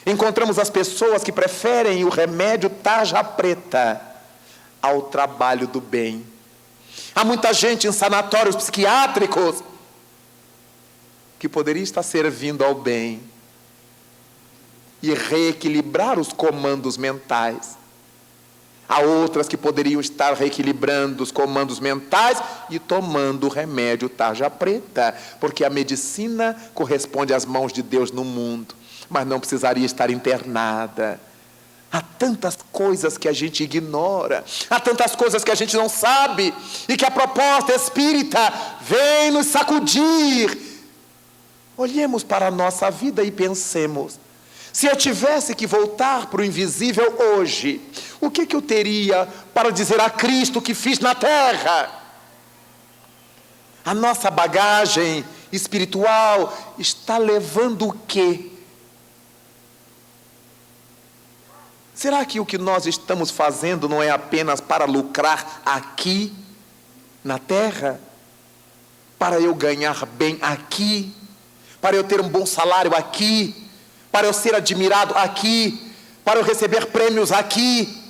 Encontramos as pessoas que preferem o remédio tarja preta ao trabalho do bem. Há muita gente em sanatórios psiquiátricos que poderia estar servindo ao bem e reequilibrar os comandos mentais. Há outras que poderiam estar reequilibrando os comandos mentais e tomando o remédio tarja preta, porque a medicina corresponde às mãos de Deus no mundo, mas não precisaria estar internada. Há tantas coisas que a gente ignora, há tantas coisas que a gente não sabe, e que a proposta espírita vem nos sacudir. Olhemos para a nossa vida e pensemos: se eu tivesse que voltar para o invisível hoje, o que eu teria para dizer a Cristo que fiz na terra? A nossa bagagem espiritual está levando o quê? Será que o que nós estamos fazendo não é apenas para lucrar aqui, na terra? Para eu ganhar bem aqui? Para eu ter um bom salário aqui? Para eu ser admirado aqui? Para eu receber prêmios aqui?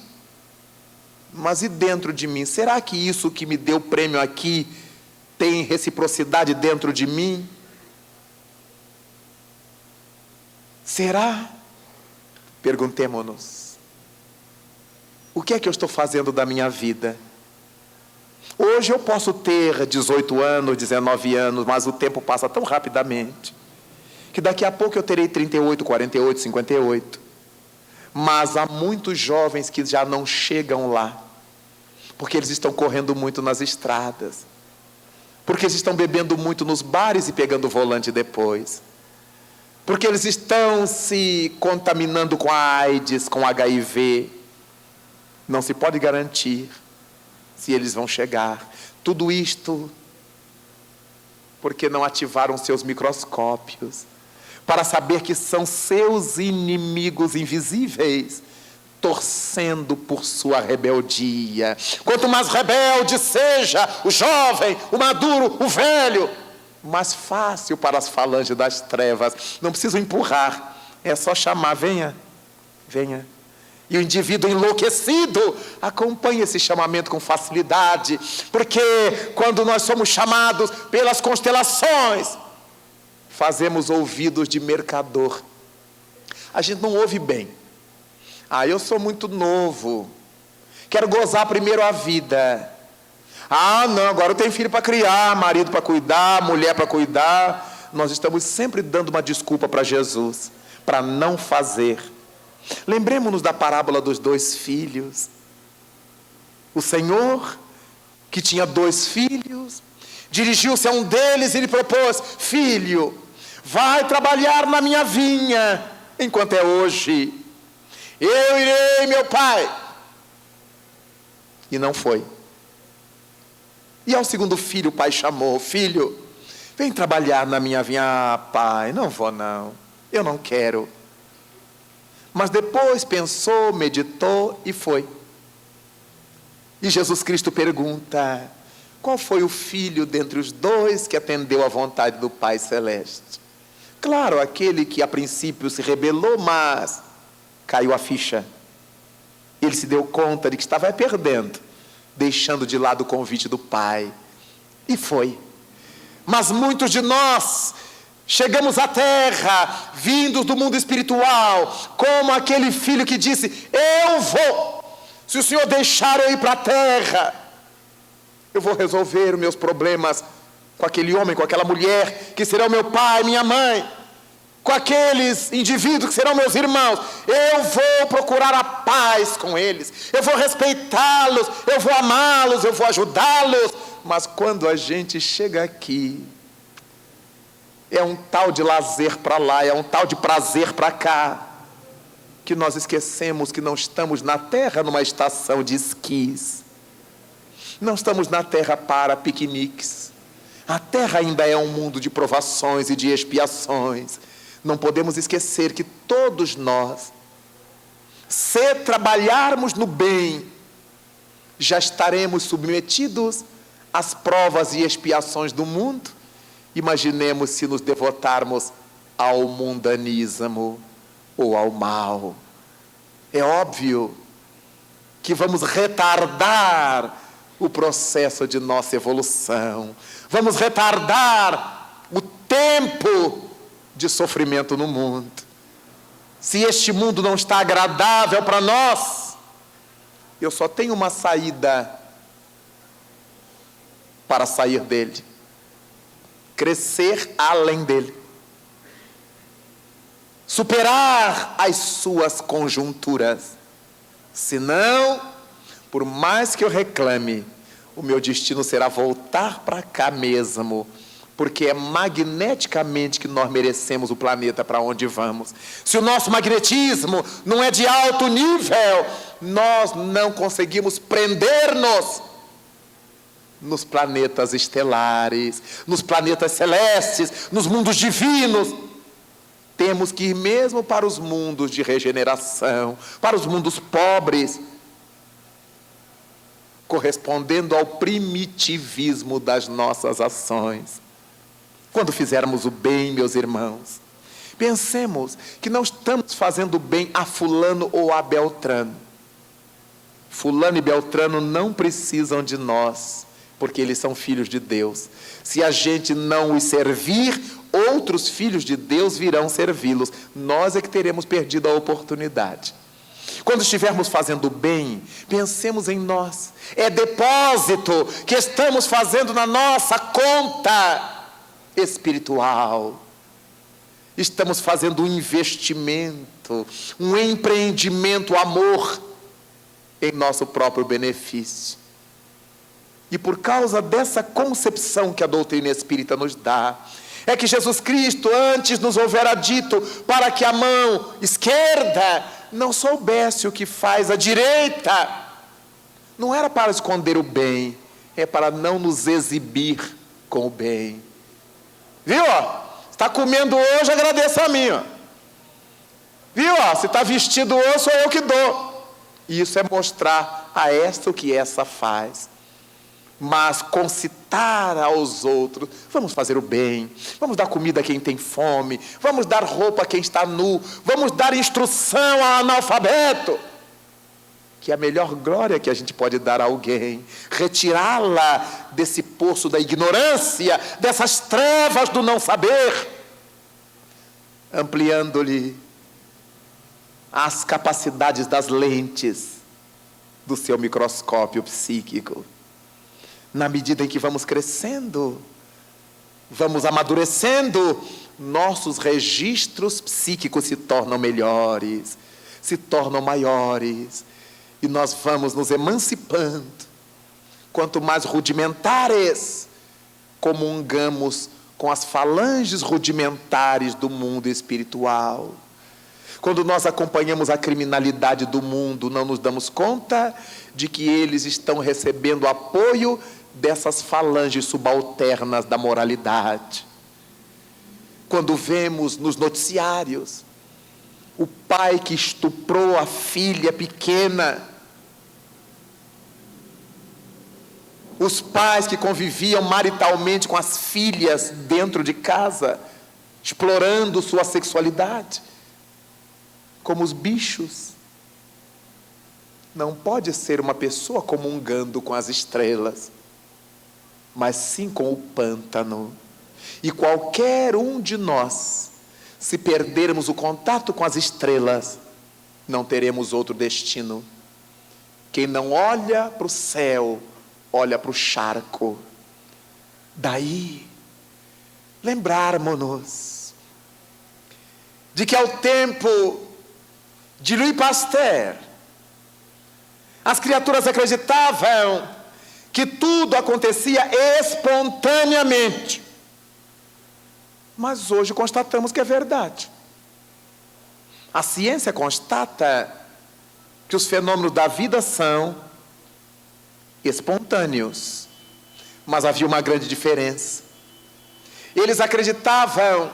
Mas e dentro de mim? Será que isso que me deu prêmio aqui tem reciprocidade dentro de mim? Será? Perguntemo-nos. O que é que eu estou fazendo da minha vida? Hoje eu posso ter 18 anos, 19 anos, mas o tempo passa tão rapidamente, que daqui a pouco eu terei 38, 48, 58. Mas há muitos jovens que já não chegam lá, porque eles estão correndo muito nas estradas, porque eles estão bebendo muito nos bares e pegando o volante depois, porque eles estão se contaminando com a AIDS, com HIV. Não se pode garantir se eles vão chegar. Tudo isto porque não ativaram seus microscópios para saber que são seus inimigos invisíveis, torcendo por sua rebeldia. Quanto mais rebelde seja o jovem, o maduro, o velho, mais fácil para as falanges das trevas. Não preciso empurrar, é só chamar: venha, venha. E o indivíduo enlouquecido acompanha esse chamamento com facilidade, porque quando nós somos chamados pelas constelações, fazemos ouvidos de mercador. A gente não ouve bem. Eu sou muito novo, quero gozar primeiro a vida. Não, agora eu tenho filho para criar, marido para cuidar, mulher para cuidar. Nós estamos sempre dando uma desculpa para Jesus, para não fazer. Lembremos-nos da parábola dos 2 filhos. O Senhor, que tinha 2 filhos, dirigiu-se a um deles e lhe propôs: filho, vai trabalhar na minha vinha, enquanto é hoje. Eu irei, meu pai. E não foi. E ao segundo filho o pai chamou: filho, vem trabalhar na minha vinha. Pai, não vou não, eu não quero. Mas depois pensou, meditou e foi. E Jesus Cristo pergunta: qual foi o filho dentre os 2 que atendeu à vontade do Pai Celeste? Claro, aquele que a princípio se rebelou, mas caiu a ficha. Ele se deu conta de que estava perdendo, deixando de lado o convite do Pai. E foi. Mas muitos de nós chegamos à terra, vindos do mundo espiritual, como aquele filho que disse: eu vou, se o Senhor deixar eu ir para a terra, eu vou resolver os meus problemas com aquele homem, com aquela mulher, que serão meu pai, minha mãe, com aqueles indivíduos que serão meus irmãos. Eu vou procurar a paz com eles, eu vou respeitá-los, eu vou amá-los, eu vou ajudá-los. Mas quando a gente chega aqui, é um tal de lazer para lá, é um tal de prazer para cá, que nós esquecemos que não estamos na terra numa estação de esquis. Não estamos na terra para piqueniques. A terra ainda é um mundo de provações e de expiações. Não podemos esquecer que todos nós, se trabalharmos no bem, já estaremos submetidos às provas e expiações do mundo. Imaginemos se nos devotarmos ao mundanismo ou ao mal. É óbvio que vamos retardar o processo de nossa evolução. Vamos retardar o tempo de sofrimento no mundo. Se este mundo não está agradável para nós, eu só tenho uma saída para sair dele: crescer além dele, superar as suas conjunturas. Senão, por mais que eu reclame, o meu destino será voltar para cá mesmo, porque é magneticamente que nós merecemos o planeta para onde vamos. Se o nosso magnetismo não é de alto nível, nós não conseguimos prender-nos nos planetas estelares, nos planetas celestes, nos mundos divinos. Temos que ir mesmo para os mundos de regeneração, para os mundos pobres, correspondendo ao primitivismo das nossas ações. Quando fizermos o bem, meus irmãos, pensemos que não estamos fazendo bem a fulano ou a Beltrano. Fulano e Beltrano não precisam de nós, porque eles são filhos de Deus. Se a gente não os servir, outros filhos de Deus virão servi-los. Nós é que teremos perdido a oportunidade. Quando estivermos fazendo bem, pensemos em nós. É depósito que estamos fazendo na nossa conta espiritual. Estamos fazendo um investimento, um empreendimento, amor, em nosso próprio benefício. E por causa dessa concepção que a doutrina espírita nos dá, é que Jesus Cristo antes nos houvera dito para que a mão esquerda não soubesse o que faz a direita. Não era para esconder o bem, é para não nos exibir com o bem. Viu? Está comendo hoje, agradeça a mim. Viu? Se está vestido hoje, sou eu que dou. E isso é mostrar a esta o que essa faz. Mas concitar aos outros: vamos fazer o bem, vamos dar comida a quem tem fome, vamos dar roupa a quem está nu, vamos dar instrução ao analfabeto, que é a melhor glória que a gente pode dar a alguém, retirá-la desse poço da ignorância, dessas trevas do não saber, ampliando-lhe as capacidades das lentes do seu microscópio psíquico. Na medida em que vamos crescendo, vamos amadurecendo, nossos registros psíquicos se tornam melhores, se tornam maiores, e nós vamos nos emancipando. Quanto mais rudimentares comungamos com as falanges rudimentares do mundo espiritual. Quando nós acompanhamos a criminalidade do mundo, não nos damos conta de que eles estão recebendo apoio dessas falanges subalternas da moralidade. Quando vemos nos noticiários o pai que estuprou a filha pequena, os pais que conviviam maritalmente com as filhas dentro de casa, explorando sua sexualidade, como os bichos. Não pode ser uma pessoa comungando com as estrelas, mas sim com o pântano. E qualquer um de nós, se perdermos o contato com as estrelas, não teremos outro destino. Quem não olha para o céu, olha para o charco. Daí, lembrarmos-nos de que ao tempo de Louis Pasteur, as criaturas acreditavam que tudo acontecia espontaneamente. Mas hoje constatamos que é verdade. A ciência constata que os fenômenos da vida são espontâneos. Mas havia uma grande diferença. Eles acreditavam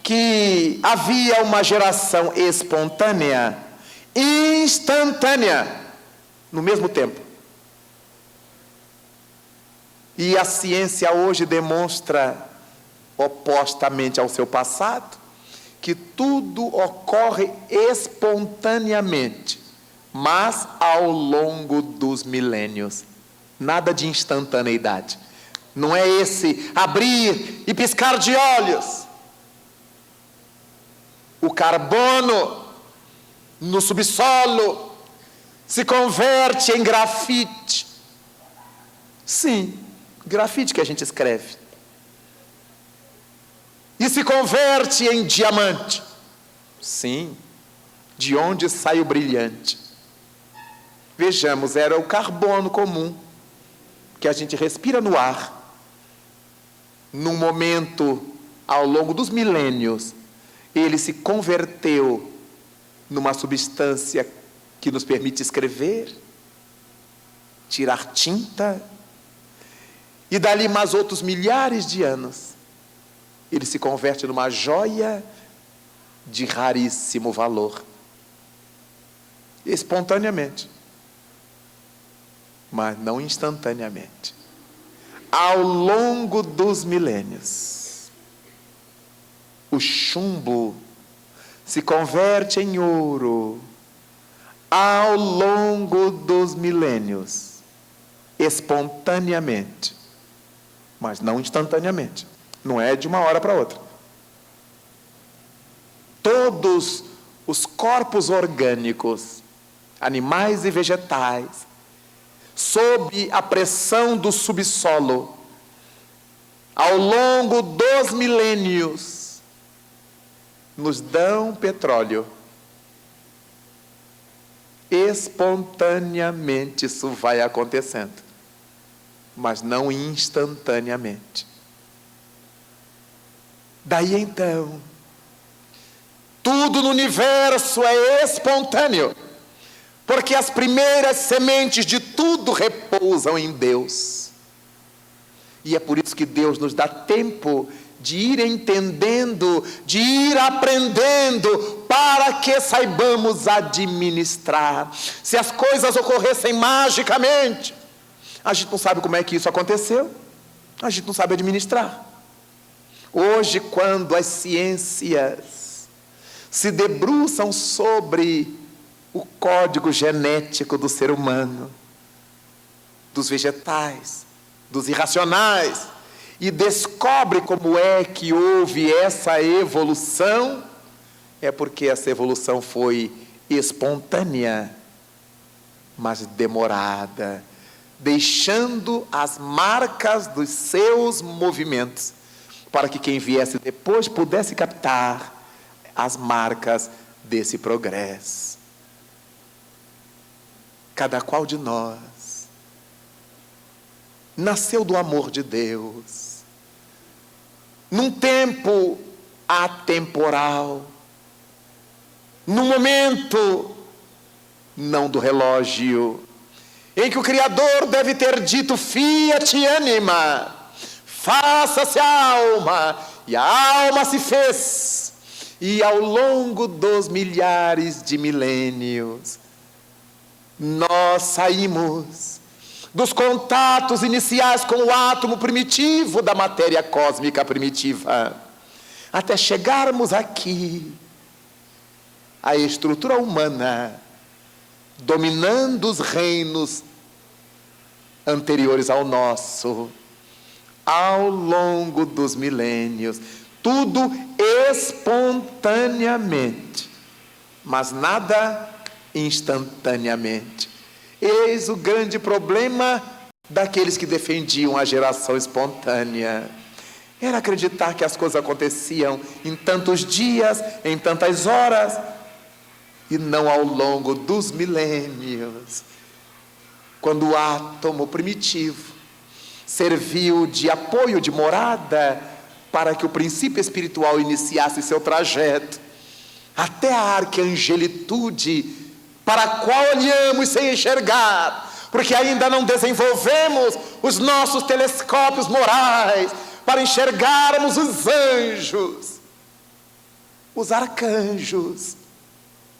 que havia uma geração espontânea e instantânea no mesmo tempo. E a ciência hoje demonstra, opostamente ao seu passado, que tudo ocorre espontaneamente, mas ao longo dos milênios. Nada de instantaneidade. Não é esse abrir e piscar de olhos. O carbono no subsolo se converte em grafite. Sim, grafite que a gente escreve. E se converte em diamante. Sim, de onde sai o brilhante? Vejamos, era o carbono comum que a gente respira no ar. Num momento, ao longo dos milênios, ele se converteu numa substância que nos permite escrever, tirar tinta, e dali mais outros milhares de anos, ele se converte numa joia de raríssimo valor. Espontaneamente, mas não instantaneamente. Ao longo dos milênios, o chumbo se converte em ouro. Ao longo dos milênios, espontaneamente, mas não instantaneamente. Não é de uma hora para outra. Todos os corpos orgânicos, animais e vegetais, sob a pressão do subsolo, ao longo dos milênios, nos dão petróleo. Espontaneamente isso vai acontecendo, mas não instantaneamente. Daí então, tudo no universo é espontâneo, porque as primeiras sementes de tudo repousam em Deus. E é por isso que Deus nos dá tempo de ir entendendo, de ir aprendendo, para que saibamos administrar. Se as coisas ocorressem magicamente, a gente não sabe como é que isso aconteceu, a gente não sabe administrar. Hoje, quando as ciências se debruçam sobre o código genético do ser humano, dos vegetais, dos irracionais, e descobre como é que houve essa evolução, é porque essa evolução foi espontânea, mas demorada, deixando as marcas dos seus movimentos, para que quem viesse depois pudesse captar as marcas desse progresso. Cada qual de nós nasceu do amor de Deus, num tempo atemporal, num momento não do relógio, em que o Criador deve ter dito: fiat anima, faça-se a alma, e a alma se fez. E ao longo dos milhares de milênios, nós saímos dos contatos iniciais com o átomo primitivo da matéria cósmica primitiva, até chegarmos aqui, a estrutura humana, dominando os reinos anteriores ao nosso, ao longo dos milênios, tudo espontaneamente, mas nada instantaneamente. Eis o grande problema daqueles que defendiam a geração espontânea. Era acreditar que as coisas aconteciam em tantos dias, em tantas horas, e não ao longo dos milênios, quando o átomo primitivo serviu de apoio, de morada, para que o princípio espiritual iniciasse seu trajeto até a arcangelitude, para a qual olhamos sem enxergar, porque ainda não desenvolvemos os nossos telescópios morais para enxergarmos os anjos, os arcanjos,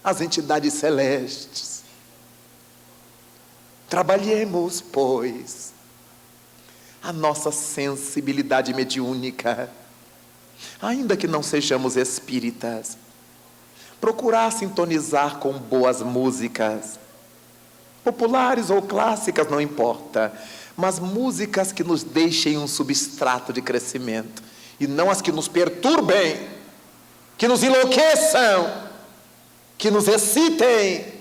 as entidades celestes. Trabalhemos, pois, a nossa sensibilidade mediúnica, ainda que não sejamos espíritas, procurar sintonizar com boas músicas, populares ou clássicas, não importa, mas músicas que nos deixem um substrato de crescimento, e não as que nos perturbem, que nos enlouqueçam, que nos excitem,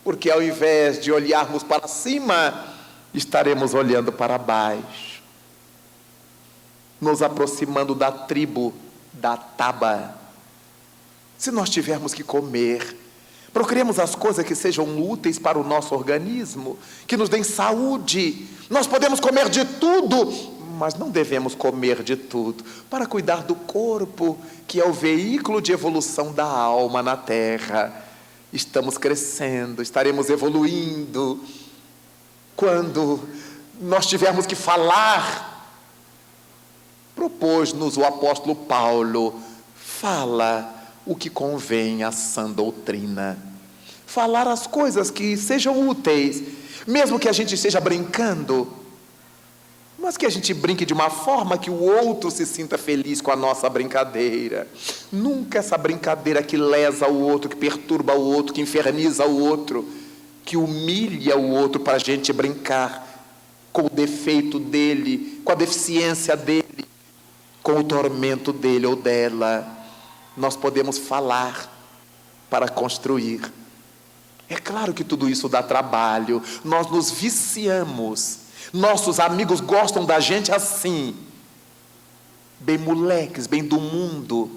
porque ao invés de olharmos para cima, estaremos olhando para baixo, nos aproximando da tribo da taba. Se nós tivermos que comer, procuremos as coisas que sejam úteis para o nosso organismo, que nos deem saúde. Nós podemos comer de tudo, mas não devemos comer de tudo, para cuidar do corpo, que é o veículo de evolução da alma na Terra. Estamos crescendo, estaremos evoluindo. Quando nós tivermos que falar, propôs-nos o apóstolo Paulo: fala o que convém à sã doutrina. Falar as coisas que sejam úteis, mesmo que a gente esteja brincando, mas que a gente brinque de uma forma que o outro se sinta feliz com a nossa brincadeira. Nunca essa brincadeira que lesa o outro, que perturba o outro, que inferniza o outro, que humilha o outro para a gente brincar com o defeito dele, com a deficiência dele, com o tormento dele ou dela. Nós podemos falar para construir. É claro que tudo isso dá trabalho, nós nos viciamos. Nossos amigos gostam da gente assim, bem moleques, bem do mundo,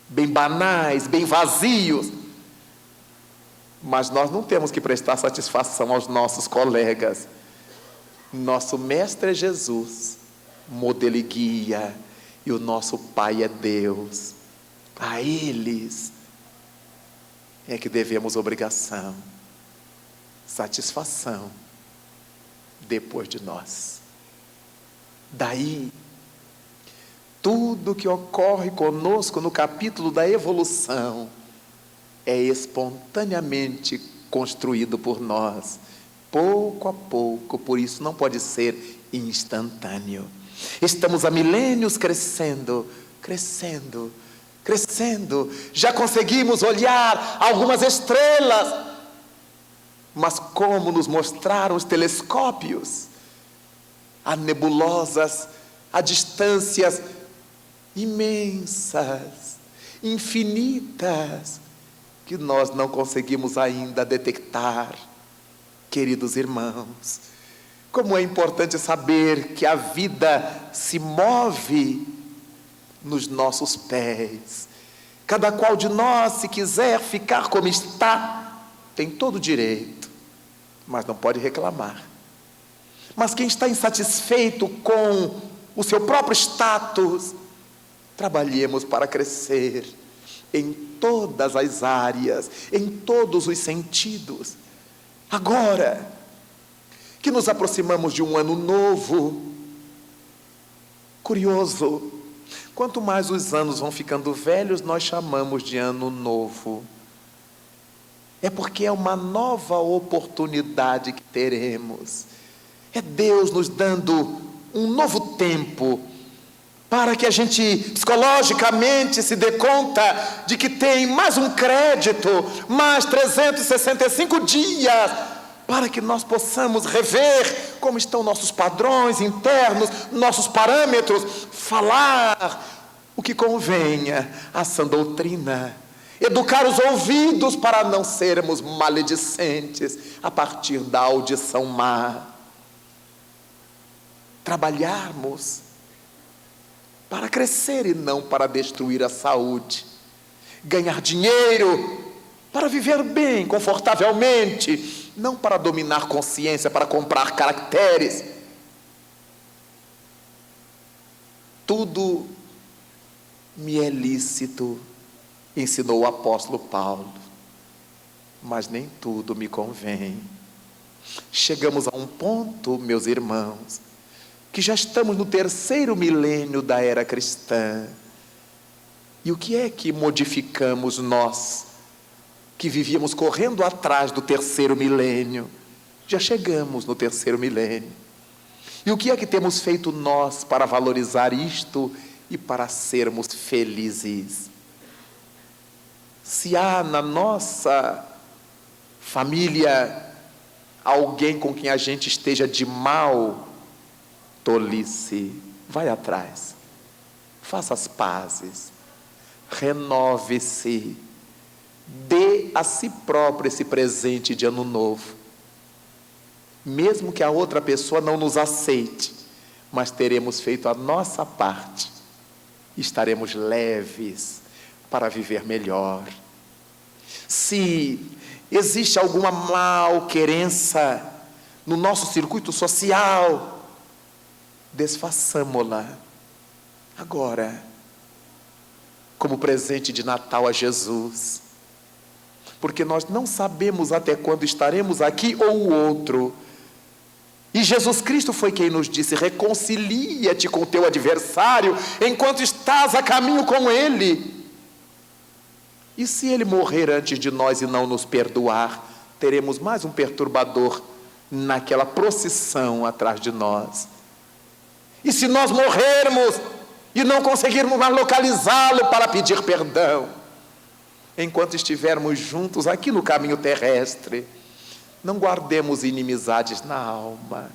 bem banais, bem vazios. Mas nós não temos que prestar satisfação aos nossos colegas. Nosso mestre é Jesus, modelo e guia, e o nosso Pai é Deus. A eles é que devemos obrigação, satisfação, depois de nós. Daí, tudo que ocorre conosco no capítulo da evolução é espontaneamente construído por nós, pouco a pouco, por isso não pode ser instantâneo. Estamos há milênios crescendo, crescendo, crescendo. Já conseguimos olhar algumas estrelas, mas como nos mostraram os telescópios, há nebulosas, há distâncias imensas, infinitas, que nós não conseguimos ainda detectar. Queridos irmãos, como é importante saber que a vida se move nos nossos pés. Cada qual de nós, se quiser ficar como está, tem todo o direito, mas não pode reclamar. Mas quem está insatisfeito com o seu próprio status, trabalhemos para crescer em todas as áreas, em todos os sentidos. Agora que nos aproximamos de um ano novo, curioso, quanto mais os anos vão ficando velhos, nós chamamos de ano novo. É porque é uma nova oportunidade que teremos. É Deus nos dando um novo tempo, para que a gente psicologicamente se dê conta de que tem mais um crédito, mais 365 dias, para que nós possamos rever como estão nossos padrões internos, nossos parâmetros, falar o que convenha à sã doutrina, educar os ouvidos para não sermos maledicentes a partir da audição má, trabalharmos para crescer e não para destruir a saúde, ganhar dinheiro para viver bem, confortavelmente, não para dominar consciência, para comprar caracteres. Tudo me é lícito, ensinou o apóstolo Paulo, mas nem tudo me convém. Chegamos a um ponto, meus irmãos, que já estamos no 3º milênio da era cristã. E o que é que modificamos nós, que vivíamos correndo atrás do 3º milênio? Já chegamos no 3º milênio. E o que é que temos feito nós para valorizar isto e para sermos felizes? Se há na nossa família alguém com quem a gente esteja de mal, tolice. Vai atrás, faça as pazes, renove-se, dê a si próprio esse presente de ano novo. Mesmo que a outra pessoa não nos aceite, mas teremos feito a nossa parte, estaremos leves para viver melhor. Se existe alguma malquerença no nosso circuito social, desfaçamo-la agora, como presente de Natal a Jesus, porque nós não sabemos até quando estaremos aqui ou o outro. E Jesus Cristo foi quem nos disse: reconcilia-te com o teu adversário enquanto estás a caminho com ele. E se ele morrer antes de nós e não nos perdoar, teremos mais um perturbador naquela procissão atrás de nós. E se nós morrermos e não conseguirmos mais localizá-lo para pedir perdão, enquanto estivermos juntos aqui no caminho terrestre, não guardemos inimizades na alma.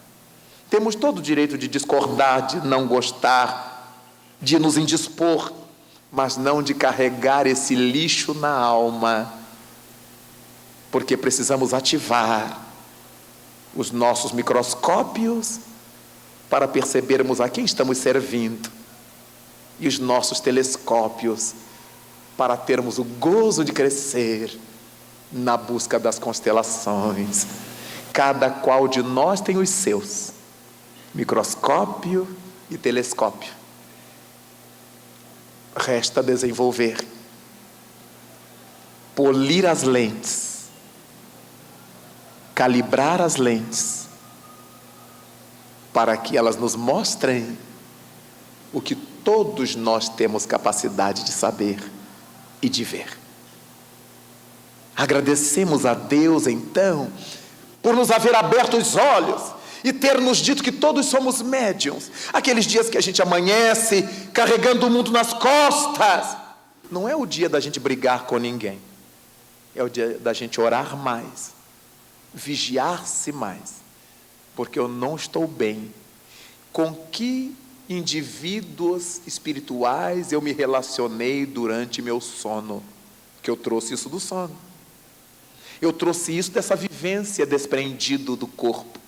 Temos todo o direito de discordar, de não gostar, de nos indispor, mas não de carregar esse lixo na alma, porque precisamos ativar os nossos microscópios para percebermos a quem estamos servindo, e os nossos telescópios para termos o gozo de crescer na busca das constelações. Cada qual de nós tem os seus, microscópio e telescópio. Resta desenvolver, polir as lentes, calibrar as lentes, para que elas nos mostrem o que todos nós temos capacidade de saber e de ver. Agradecemos a Deus, então, por nos haver aberto os olhos e ter nos dito que todos somos médiuns. Aqueles dias que a gente amanhece carregando o mundo nas costas, não é o dia da gente brigar com ninguém, é o dia da gente orar mais, vigiar-se mais, porque eu não estou bem. Com que indivíduos espirituais eu me relacionei durante meu sono? Que eu trouxe isso do sono. Eu trouxe isso dessa vivência desprendido do corpo.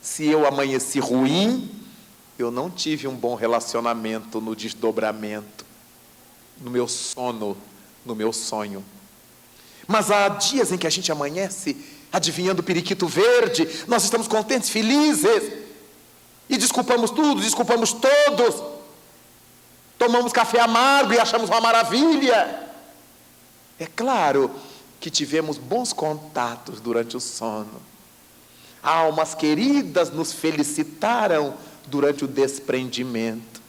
Se eu amanheci ruim, eu não tive um bom relacionamento no desdobramento, no meu sono, no meu sonho. Mas há dias em que a gente amanhece adivinhando o periquito verde, nós estamos contentes, felizes, e desculpamos tudo, desculpamos todos, tomamos café amargo e achamos uma maravilha. É claro que tivemos bons contatos durante o sono. Almas queridas nos felicitaram durante o desprendimento.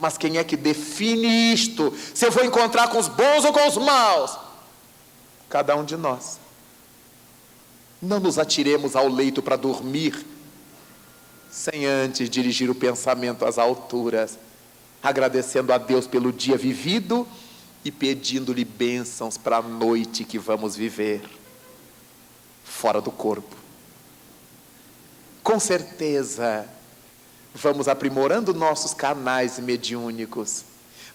Mas quem é que define isto? Se eu vou encontrar com os bons ou com os maus? Cada um de nós. Não nos atiremos ao leito para dormir sem antes dirigir o pensamento às alturas, agradecendo a Deus pelo dia vivido e pedindo-lhe bênçãos para a noite que vamos viver fora do corpo. Com certeza, vamos aprimorando nossos canais mediúnicos,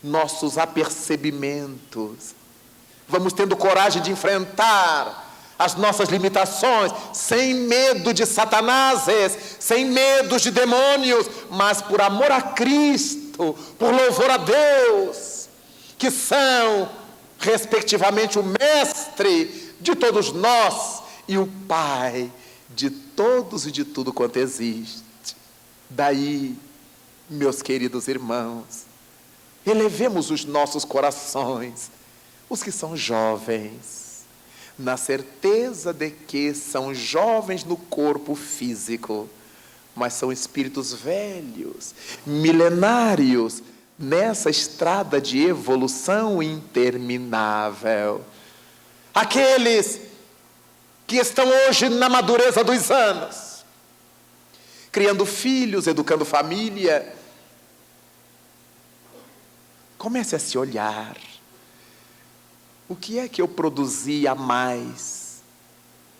nossos apercebimentos, vamos tendo coragem de enfrentar as nossas limitações, sem medo de satanases, sem medo de demônios, mas por amor a Cristo, por louvor a Deus, que são, respectivamente, o mestre de todos nós e o Pai de todos e de tudo quanto existe. Daí, meus queridos irmãos, elevemos os nossos corações, os que são jovens, na certeza de que são jovens no corpo físico, mas são espíritos velhos, milenários, nessa estrada de evolução interminável. Aqueles que estão hoje na madureza dos anos, criando filhos, educando família, comece a se olhar. O que é que eu produzi a mais?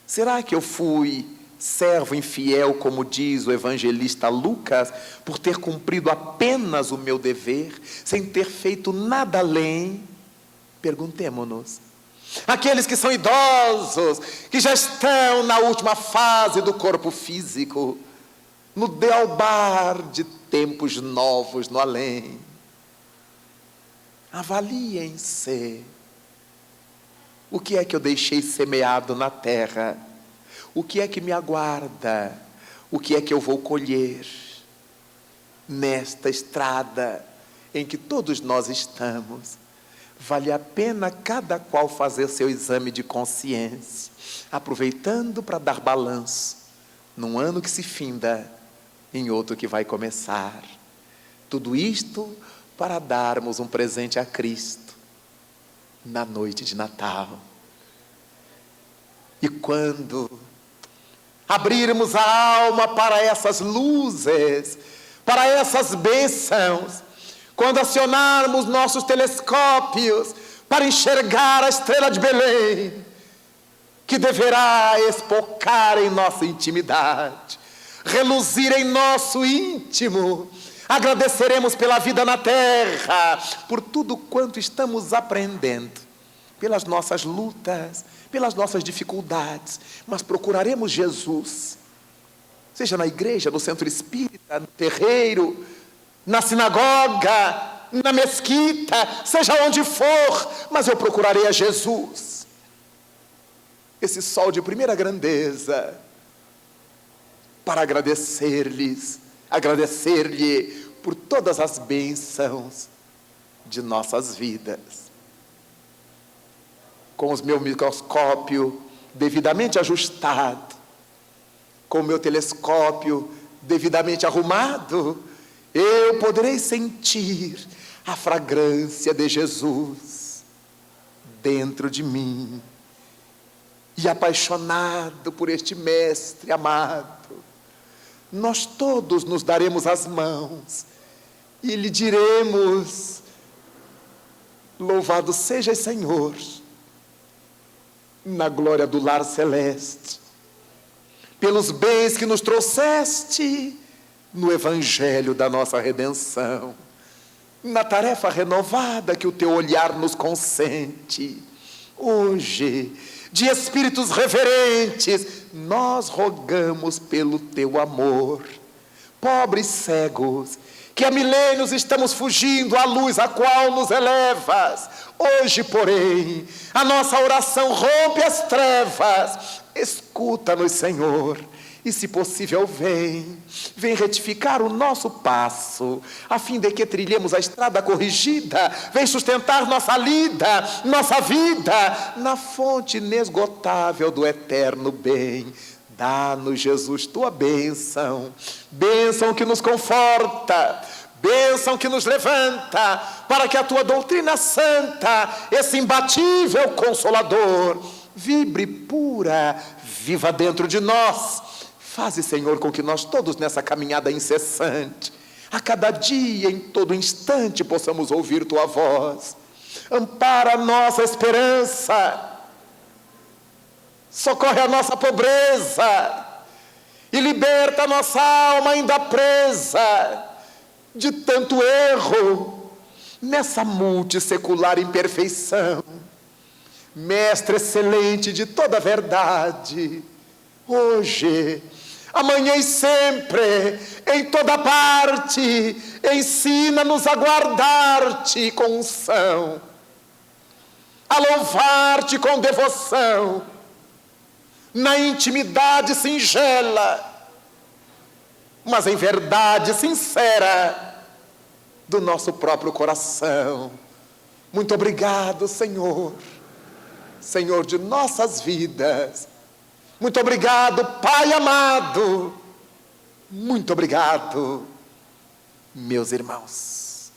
Será que eu fui servo infiel, como diz o evangelista Lucas, por ter cumprido apenas o meu dever, sem ter feito nada além? Perguntemo-nos. Aqueles que são idosos, que já estão na última fase do corpo físico, no dealbar de tempos novos no além. Avaliem-se. O que é que eu deixei semeado na terra? O que é que me aguarda? O que é que eu vou colher nesta estrada em que todos nós estamos? Vale a pena cada qual fazer seu exame de consciência, aproveitando para dar balanço num ano que se finda, em outro que vai começar. Tudo isto para darmos um presente a Cristo na noite de Natal. E quando abrirmos a alma para essas luzes, para essas bênçãos, quando acionarmos nossos telescópios para enxergar a estrela de Belém, que deverá espocar em nossa intimidade, reluzir em nosso íntimo, agradeceremos pela vida na terra, por tudo quanto estamos aprendendo, pelas nossas lutas, pelas nossas dificuldades, mas procuraremos Jesus, seja na igreja, no centro espírita, no terreiro, na sinagoga, na mesquita, seja onde for, mas eu procurarei a Jesus, esse sol de primeira grandeza, para agradecer-lhe por todas as bênçãos de nossas vidas. Com o meu microscópio devidamente ajustado, com o meu telescópio devidamente arrumado, eu poderei sentir a fragrância de Jesus dentro de mim. E apaixonado por este mestre amado, nós todos nos daremos as mãos e lhe diremos: louvado sejas, Senhor, na glória do lar celeste, pelos bens que nos trouxeste no evangelho da nossa redenção, na tarefa renovada que o teu olhar nos consente. Hoje, de espíritos reverentes, nós rogamos pelo teu amor. Pobres cegos, que há milênios estamos fugindo à luz a qual nos elevas, hoje, porém, a nossa oração rompe as trevas. Escuta-nos, Senhor, e se possível vem retificar o nosso passo, a fim de que trilhemos a estrada corrigida, vem sustentar nossa lida, nossa vida, na fonte inesgotável do eterno bem. Dá-nos, Jesus, tua bênção, bênção que nos conforta, bênção que nos levanta, para que a tua doutrina santa, esse imbatível consolador, vibre pura, viva dentro de nós. Faze, Senhor, com que nós todos nessa caminhada incessante, a cada dia, em todo instante, possamos ouvir tua voz. Ampara a nossa esperança, socorre a nossa pobreza e liberta a nossa alma ainda presa de tanto erro nessa multissecular imperfeição. Mestre excelente de toda a verdade, hoje, amanhã e sempre, em toda parte, ensina-nos a guardar-te com unção, a louvar-te com devoção, na intimidade singela, mas em verdade sincera, do nosso próprio coração. Muito obrigado, Senhor, Senhor de nossas vidas. Muito obrigado, Pai amado. Muito obrigado, meus irmãos.